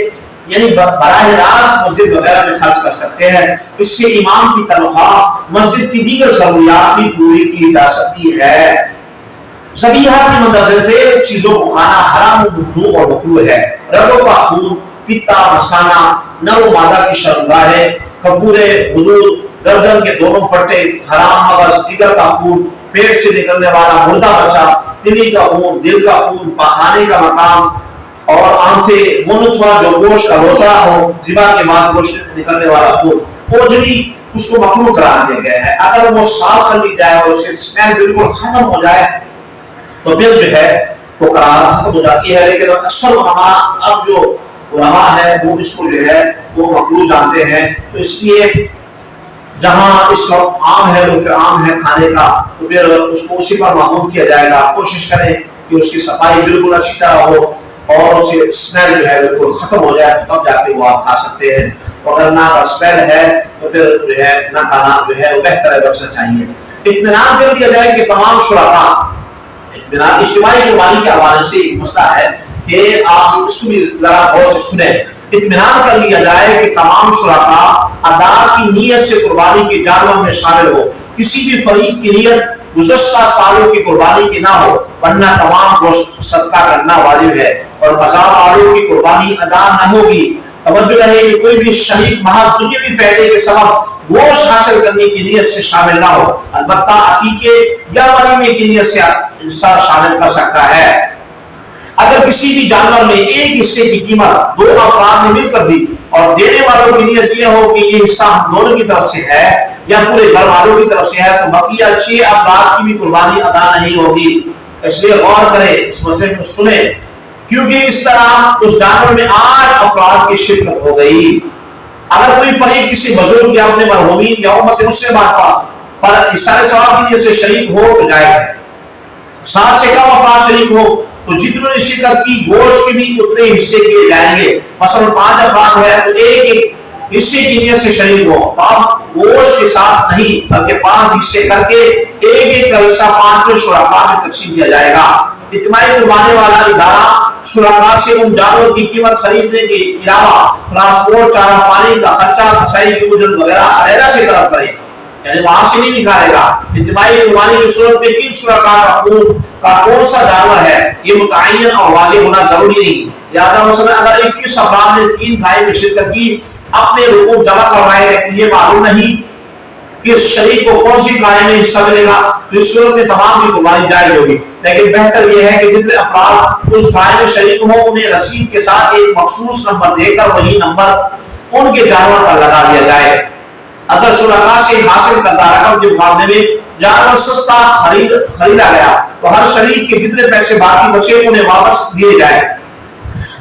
یعنی براہ راست مسجد وغیرہ میں خرچ کر سکتے ہیں، اس سے امام کی تنخواہ مسجد کی دیگر ضروریات بھی پوری کی جا سکتی ہے۔ ذبیحہ کی مندرجہ ذیل چیزوں کو کھانا حرام و ممنوع اور مکروہ ہے۔ رگوں کا خون، پیتا، مسانہ، نر و مادہ کی شرمگاہیں، کپورے، غدود، گردن کے دونوں پٹے، حرام مغز، جگر کا خون، پیٹ سے نکلنے والا مردہ بچہ، تلی کا خون، دل کا خون، پاخانے کا مقام اور آنتیں، منتوا جو گوشت کا روتڑا ہو، ذبح کے بعد گوشت نکلنے والا خون، اوجڑی اس کو مکروہ قرار دیا گیا ہے۔ اگر وہ صاف کر لی جائے اور اس سے اسمیل بالکل ختم ہو جائے تو پھر جو ہے وہ قرار ختم ہو جاتی ہے، لیکن اکثر علماء اب جو علماء ہے وہ اس کو جو ہے وہ مکروہ جانتے ہیں، تو اس لیے جہاں اس کا عام ہے وہ پھر عام ہے کھانے کا تو پھر اس کو اسی پر معمول کیا جائے گا۔ کوشش کریں کہ اس کی صفائی بالکل اچھی طرح ہو اور اسے اسمیل جو ہے بالکل ختم ہو جائے تب جا کے وہ آپ کھا سکتے ہیں، اگر نہ کا اسمیل ہے تو پھر جو ہے نہ کھانا جو ہے وہ بہتر ہے، بچنا چاہیے۔ اطمینان کر دیا جائے کہ تمام شرکاء اطمینان اجتماعی قربانی کے حوالے سے ایک مسئلہ ہے کہ آپ اس کو بھی ذرا غور سے سنیں۔ اطمینان کر لیا جائے کہ تمام شرکا ادا کی نیت سے قربانی کے جانور میں شامل ہو، کسی بھی فریق کی نیت گزشتہ سالوں کی قربانی کی نہ ہو، ورنہ تمام گوشت صدقہ کرنا واجب ہے اور قضاء والوں کی قربانی ادا نہ ہوگی۔ توجہ رہے کہ کوئی بھی شریک محض دنیاوی فائدے کے سبب گوشت حاصل کرنے کی نیت سے شامل نہ ہو، البتہ عقیقے یا ولیمے کی نیت سے انسان شامل کر سکتا ہے۔ اگر کسی بھی جانور میں ایک حصے کی قیمت دو افراد نے مل کر دی اور دینے والوں کی نیت یہ ہو کہ یہ حصہ ہم دونوں کی طرف سے ہے یا پورے گھر والوں کی طرف سے ہے، تو بقیہ 6 افراد کی بھی قربانی ادا نہیں ہوگی۔ اس لیے غور کریں، اس مسئلے کو سنیں، کیونکہ اس طرح اس جانور میں 8 افراد کی شرکت ہو گئی۔ اگر کوئی فریق کسی بزرگ یا اپنے مرحومین یا امت مسلمہ پر احسان ثواب کی نیت سے شریک ہو تو جائز ہے۔ 7 سے کم افراد شریک ہو تو جتنے نے شرکت کی گوشت کے بھی اتنے حصے کیے جائیں گے۔ مثلا 5 افراد ہے تو ایک حصے کی نیت سے شریک ہو، اب گوشت کے ساتھ نہیں بلکہ 5 حصے کر کے ایک کا حصہ 5 شرکاء میں تقسیم کیا جائے گا۔ اجتماعی قربانی والا ادارہ شرکاء سے ان جانوروں کی قیمت خریدنے کے علاوہ ٹرانسپورٹ، چارہ پانی کا خرچہ، کسائی کی اجرت وغیرہ علیحدہ سے طلب کرے، یعنی وہاں سے نہیں نکالے گا۔ اجتماعی قربانی کی صورت میں کن شرکاء کا خون کا کون سا جانور ہے یہ متعین اور واضح ہونا ضروری نہیں۔ لہٰذا مثلا اگر 21 افراد نے 3 گائے میں شرکت کی، اپنے رقوم جمع کروائے لیکن یہ معلوم نہیں کہ شریک کو کون سی گائے میں حصہ ملے گا، تو اس صورت میں تمام کی قربانی جائز ہوگی۔ لیکن بہتر یہ ہے کہ جتنے افراد اس گائے میں شریک ہوں انہیں رسید کے ساتھ ایک مخصوص نمبر دے کر وہی نمبر ان کے جانور پر لگا دیا جائے۔ اگر شرکاء سے حاصل کردہ رقم کے مقابلے میں جانور سستا خریدا گیا تو ہر شریک کے جتنے پیسے باقی بچے انہیں واپس دیے جائے۔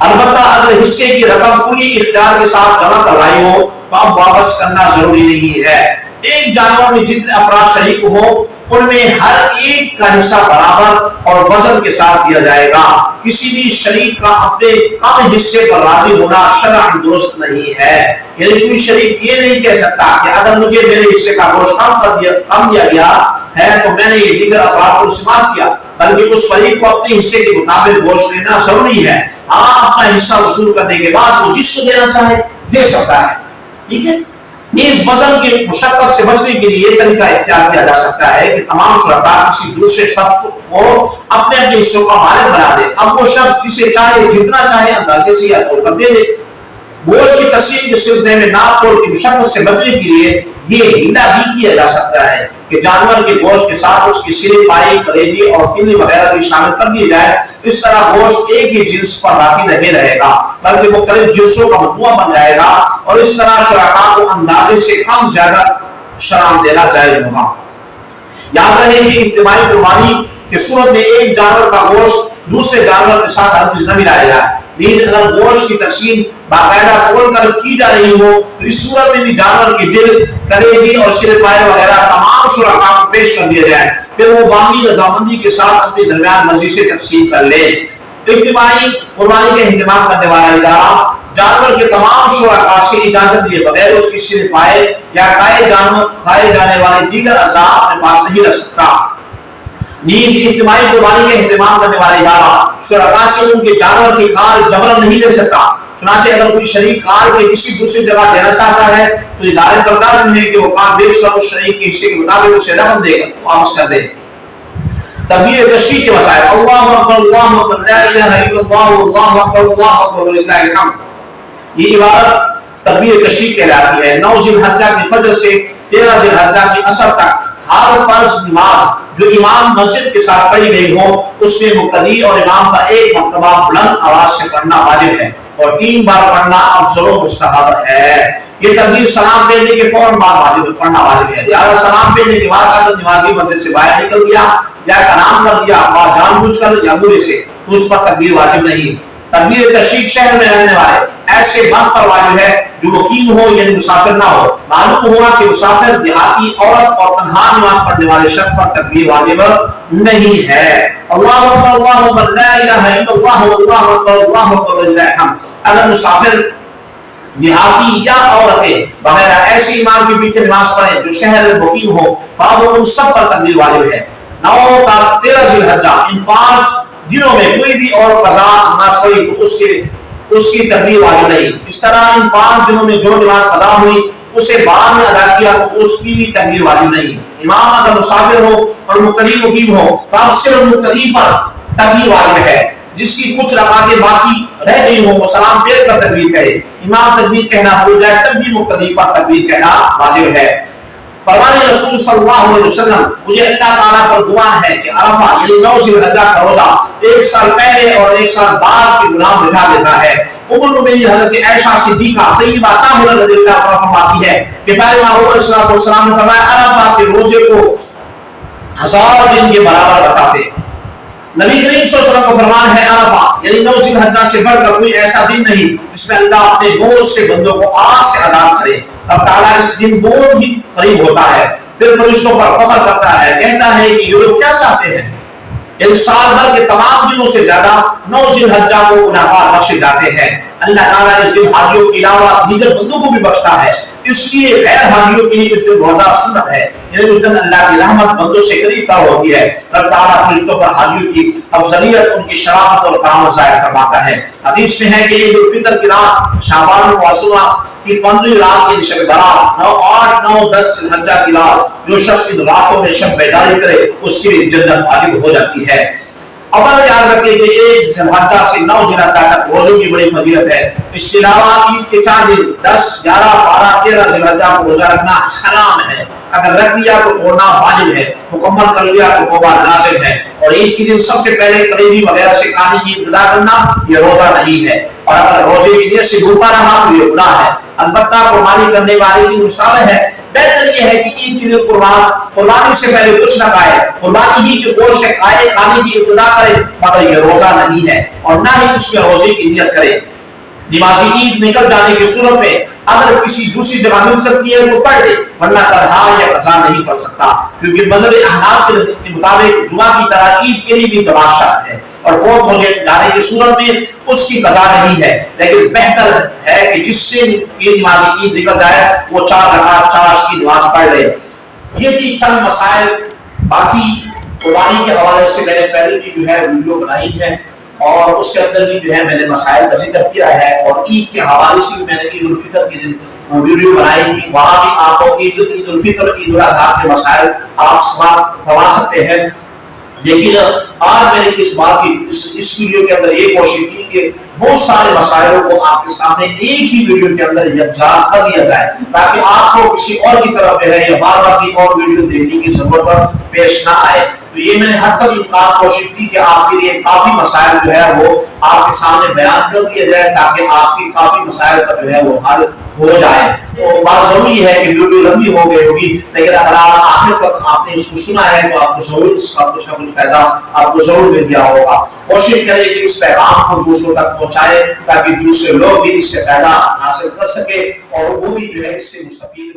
البتہ اگر حصے کی رقم پوری اختیار کے ساتھ جمع کروائی ہو تو اب واپس کرنا ضروری نہیں ہے۔ ایک جانور میں جتنے افراد شریک ہو ان میں ہر ایک کا حصہ برابر اور وزن کے ساتھ دیا جائے گا۔ کسی بھی شریک کا اپنے کم حصے پر راضی ہونا شرعاً درست نہیں ہے، یعنی کوئی شریک یہ نہیں کہہ سکتا کہ اگر مجھے میرے حصے کا گوشت کم دیا گیا ہے تو میں نے یہ دیگر افراد کو استعمال کیا، بلکہ اس فریق کو اپنے حصے کے مطابق گوشت لینا ضروری ہے۔ ہاں، اپنا حصہ وصول کرنے کے بعد وہ جس کو دینا چاہے دے سکتا ہے، ٹھیک ہے۔ اس وزن کی مشقت سے بچنے کے لیے یہ طریقہ اختیار کیا جا سکتا ہے کہ تمام شرکاء کسی دوسرے شخص کو اپنے اپنے حصوں کا مالک بنا دے، اب وہ شخص جسے چاہے جتنا چاہے اندازے سے یا تول کر دے دے۔ گوشت کی تقسیم کے سلسلے میں ناپ تول کی مشقت سے بچنے کے لیے یہ ہیلا بھی کیا جا سکتا ہے کہ جانور کے گوشت کے ساتھ اس کی سرے، پائی، کلیجے اور کڈنی وغیرہ بھی شامل کر دیے جائے۔ اس طرح گوشت ایک ہی جنس پر باقی نہیں رہے گا بلکہ مختلف جنسوں کا مجموعہ بن جائے گا، اور اس طرح شرکاء کو اندازے سے کم زیادہ شرام دینا جائز ہوگا۔ یاد رہے کہ اجتماعی قربانی کی صورت میں ایک جانور کا گوشت دوسرے جانور کے ساتھ ہرگز نہ ملایا جائے۔ لیکن اگر گوشت کی تقسیم باقاعدہ تول کر کی جا رہی ہو تو اس صورت میں بھی جانور کی دل، کلیجے اور سرے، پائے وغیرہ تمام شرکاء کو پیش کر دیا جائے، پھر وہ باہمی رضامندی کے ساتھ اپنے درمیان مرضی سے تقسیم کر لے۔ اجتماعی قربانی کا اہتمام کرنے والا ادارہ جانور کے تمام شرکاء سے اجازت لیے بغیر اس کی سرے، پائے یا کھائے جانے والے دیگر اعضاء اپنے پاس نہیں رکھ سکتا۔ نیز اجتماعی قربانی کا اہتمام کرنے والا ادارہ شرکاء سے ان کے جانور کی کھال جبرن نہیں لے سکتا۔ چنانچہ اگر کوئی شریک کھال کے کسی دوسری جگہ دینا چاہتا ہے تو ادارے پر لازم ہے کہ وہ کھال بیچ کر اس شریک کے حصے کے مطابق اسے رقم دے کر واپس کر دے۔ تکبیر تشریق کے وسائل: اللہ اکبر، اللہ اکبر، لا الہ الا اللہ، اللہ اکبر، اللہ اکبر وللہ الحمد۔ یہ عبارت تکبیر تشریق کہلاتی ہے۔ 9 ذی الحجہ کی فجر سے 13 ذی الحجہ کی عصر تک ہر فرض نماز جو امام مسجد کے ساتھ پڑھی گئی ہو اس میں مقتدی اور امام کا ایک مرتبہ بلند آواز سے پڑھنا واجب ہے اور 3 بار پڑھنا افضل و مستحب ہے۔ یہ تکبیر سلام پھیرنے کے فوراً بعد واجب پڑھنا واجب ہے، لہٰذا سلام پھیرنے کے بعد اگر نمازی مسجد سے باہر نکل گیا یا کلام کر دیا جان بوجھ کر یا برے سے تو اس پر تکبیر واجب نہیں۔ تکبیر تشریق شہر میں رہنے والے ایسے مرد پر واجب ہے جو مقیم ہو یعنی مسافر نہ ہو۔ معلوم ہوا کہ مسافر، دیہاتی، عورت اور تنہا نماز پڑھنے والے شخص پر تکبیر واجب نہیں ہے۔ اللہ اکبر، اللہ اکبر، لا الہ الا اللہ، اللہ اکبر، اللہ اکبر وللہ الحمد۔ اگر مسافر، دیہاتی یا عورتیں وغیرہ ایسی امام کے پیچھے نماز پڑھیں جو شہر میں مقیم ہو، تو ان سب پر تکبیر واجب ہے۔ 9 تا 13 ذی الحجہ ان 5 دنوں میں کوئی بھی اور قضا نماز پڑھی تو اس کے اس کی تکبیر واجب نہیں. اس طرح ان 5 دنوں میں جو نماز قضا ہوئی اسے بعد میں ادا کیا تو اس کی بھی تکبیر واجب نہیں. امام اگر مسافر ہو اور مقتدی مقیم ہو تو اب صرف مقتدی پر تکبیر واجب ہے. جس کی کچھ رکعتیں باقی رہ گئی ہوں وہ سلام پھیر کر تکبیر کہے. امام تکبیر کہنا بھول جائے تب بھی مقتدی پر تکبیر کہنا واجب ہے. فرمان رسول صلی اللہ علیہ وسلم مجھے اللہ تعالیٰ پر گمان ہے کہ عرفہ یعنی 9 ذی الحجہ کا روزہ 1 سال پہلے اور 1 سال بعد کے گناہ مٹا دیتا ہے. ام المؤمنین حضرت عائشہ صدیقہ طیبہ طاہرہ رضی اللہ عنہا فرماتی ہے کہ پہلے عمر علیہ السلام نے فرمایا عرفہ کے روزے کو 1000 دن کے برابر بتاتے. نبی کریم صلی اللہ علیہ وسلم کا فرمان ہے عرفہ یعنی 9 ذی الحجہ سے بڑھ کر کوئی ایسا دن نہیں جس میں اللہ اپنے بہت سے بندوں کو آگ سے آزاد کرے. اب تعالیٰ اس دن بہت ہی قریب ہوتا ہے. پھر فرشتوں پر فخر کرتا ہے, کہتا ہے کہ یہ لوگ کیا چاہتے ہیں. ایک سال بھر کے تمام دنوں سے زیادہ 9 ذی الحجہ کو گناہگار بخشے جاتے ہیں. اللہ تعالیٰ اس دن حاجیوں کے علاوہ دیگر بندوں کو بھی بخشتا ہے. اس لیے غیر حاجیوں کے لیے اس دن روزہ سنت ہے, یعنی اس دن اللہ کی رحمت بندوں سے قریب تر ہوتی ہے. رب تعالیٰ فرشتوں پر حاجیوں کی افضلیت, ان کی شرافت اور کرامت ظاہر فرماتا ہے. حدیث میں ہے کہ عید الفطر کی رات شعبان المعظمہ کی 15 رات کی شب برات 9, 8, 9, 10 ذی الحجہ کی رات جو شخص ان راتوں میں شب بیداری کرے اس کے لیے جنت واجب ہو جاتی ہے. اول یاد رکھیں کہ 1 ذی الحجہ سے 9 ذی الحجہ تک روزوں کی بڑی فضیلت ہے. اس کے علاوہ عید کے 4 دن 10, 11, 12, 13 ذی الحجہ کو روزہ رکھنا حرام ہے. اگر رکھ لیا تو توڑنا واجب ہے, مکمل کر لیا تو توبہ لازم ہے. اور عید کے دن سب سے پہلے قریبی وغیرہ سے کھانے کی ابتدا کرنا یہ روزہ نہیں ہے, اور اگر روزے کی نیت سے بھوکا رہا تو یہ گناہ ہے. البتہ قربانی کرنے والے کی مستحب ہے. بہتر یہ ہے کہ عید کے دن قربانی سے پہلے کچھ نہ کھائے, قربانی ہی کے گوشت سے کھانے کی ابتدا کرے, مگر یہ روزہ نہیں ہے اور نہ ہی اس میں روزے کی نیت کرے. نماز عید نکل جانے کی صورت میں اگر کسی دوسری جگہ مل سکتی ہے تو پڑھ لے, ورنہ تنہا یا قضا نہیں پڑھ سکتا, کیونکہ مذہب احناف کے مطابق جمعہ کی طرح عید کے لیے بھی جماعت شرط ہے اور فوت ہو جانے کی صورت میں اس کی قضا نہیں ہے. لیکن بہتر ہے کہ جس سے یہ نماز عید نکل جائے وہ 4 رکعت 4 کی نماز پڑھ لے. یہ تھی چند مسائل. باقی قربانی کے حوالے سے میں نے پہلے بھی جو ہے ویڈیو بنائی ہے اور اس کے اندر بھی جو ہے میں نے مسائل کا ذکر کیا ہے, اور عید کے حوالے سے بھی میں نے عید الفطر کے دن ویڈیو بنائی تھی. وہاں بھی آپ کو عید الفطر عید الاضحیٰ کے مسائل آپ سماعت فرما سکتے ہیں. لیکن آج میں نے اس بات کی اس ویڈیو کے اندر یہ کوشش کی کہ بہت سارے مسائلوں کو آپ کے سامنے ایک ہی ویڈیو کے اندر یکجا کر دیا جائے, تاکہ آپ کو کسی اور کی طرف جو ہے یا بار بار کی اور ویڈیو دیکھنے کی ضرورت پیش نہ آئے. تو یہ میں نے حد تک امکان کوشش کی کہ آپ کے لیے کافی مسائل جو ہے وہ آپ کے سامنے بیان کر دیا جائے, تاکہ آپ کی کافی مسائل کا جو ہے وہ حل ہو جائے. تو بات ضروری ہے کہ ویڈیو لمبی ہو گئی ہوگی, لیکن اگر آپ آخر تک آپ نے اس کو سنا ہے تو آپ کو ضرور اس کا کچھ نہ کچھ فائدہ آپ کو ضرور مل گیا ہوگا. کوشش کریں کہ اس پیغام کو دوسروں تک پہنچائے تاکہ دوسرے لوگ بھی اس سے فائدہ حاصل کر سکے اور وہ بھی جو ہے اس سے مستفید